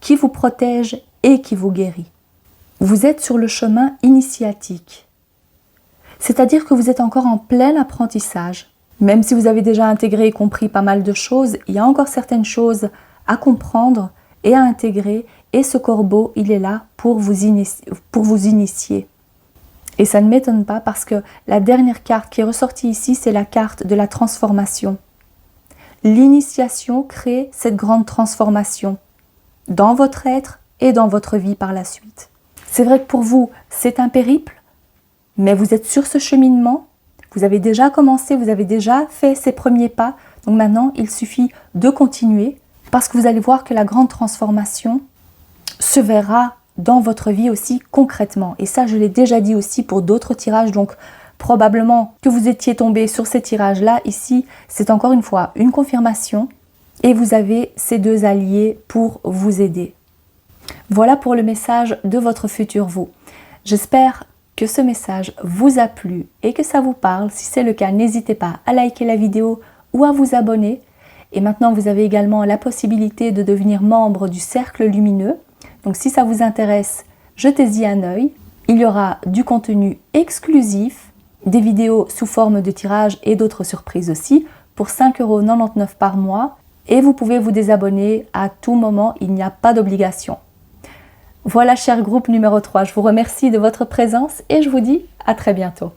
qui vous protège et qui vous guérit. Vous êtes sur le chemin initiatique. C'est-à-dire que vous êtes encore en plein apprentissage. Même si vous avez déjà intégré et compris pas mal de choses, il y a encore certaines choses à comprendre et à intégrer. Et ce corbeau, il est là pour vous initier. Et ça ne m'étonne pas parce que la dernière carte qui est ressortie ici, c'est la carte de la transformation. L'initiation crée cette grande transformation dans votre être et dans votre vie par la suite. C'est vrai que pour vous, c'est un périple, mais vous êtes sur ce cheminement, vous avez déjà commencé, vous avez déjà fait ces premiers pas, donc maintenant il suffit de continuer parce que vous allez voir que la grande transformation se verra dans votre vie aussi concrètement. Et ça, je l'ai déjà dit aussi pour d'autres tirages, donc probablement que vous étiez tombé sur ces tirages-là. Ici, c'est encore une fois une confirmation et vous avez ces deux alliés pour vous aider. Voilà pour le message de votre futur vous. J'espère que ce message vous a plu et que ça vous parle. Si c'est le cas, n'hésitez pas à liker la vidéo ou à vous abonner. Et maintenant, vous avez également la possibilité de devenir membre du Cercle Lumineux. Donc si ça vous intéresse, jetez-y un œil. Il y aura du contenu exclusif, des vidéos sous forme de tirage et d'autres surprises aussi pour 5,99 € par mois. Et vous pouvez vous désabonner à tout moment, il n'y a pas d'obligation. Voilà, cher groupe numéro 3, je vous remercie de votre présence et je vous dis à très bientôt.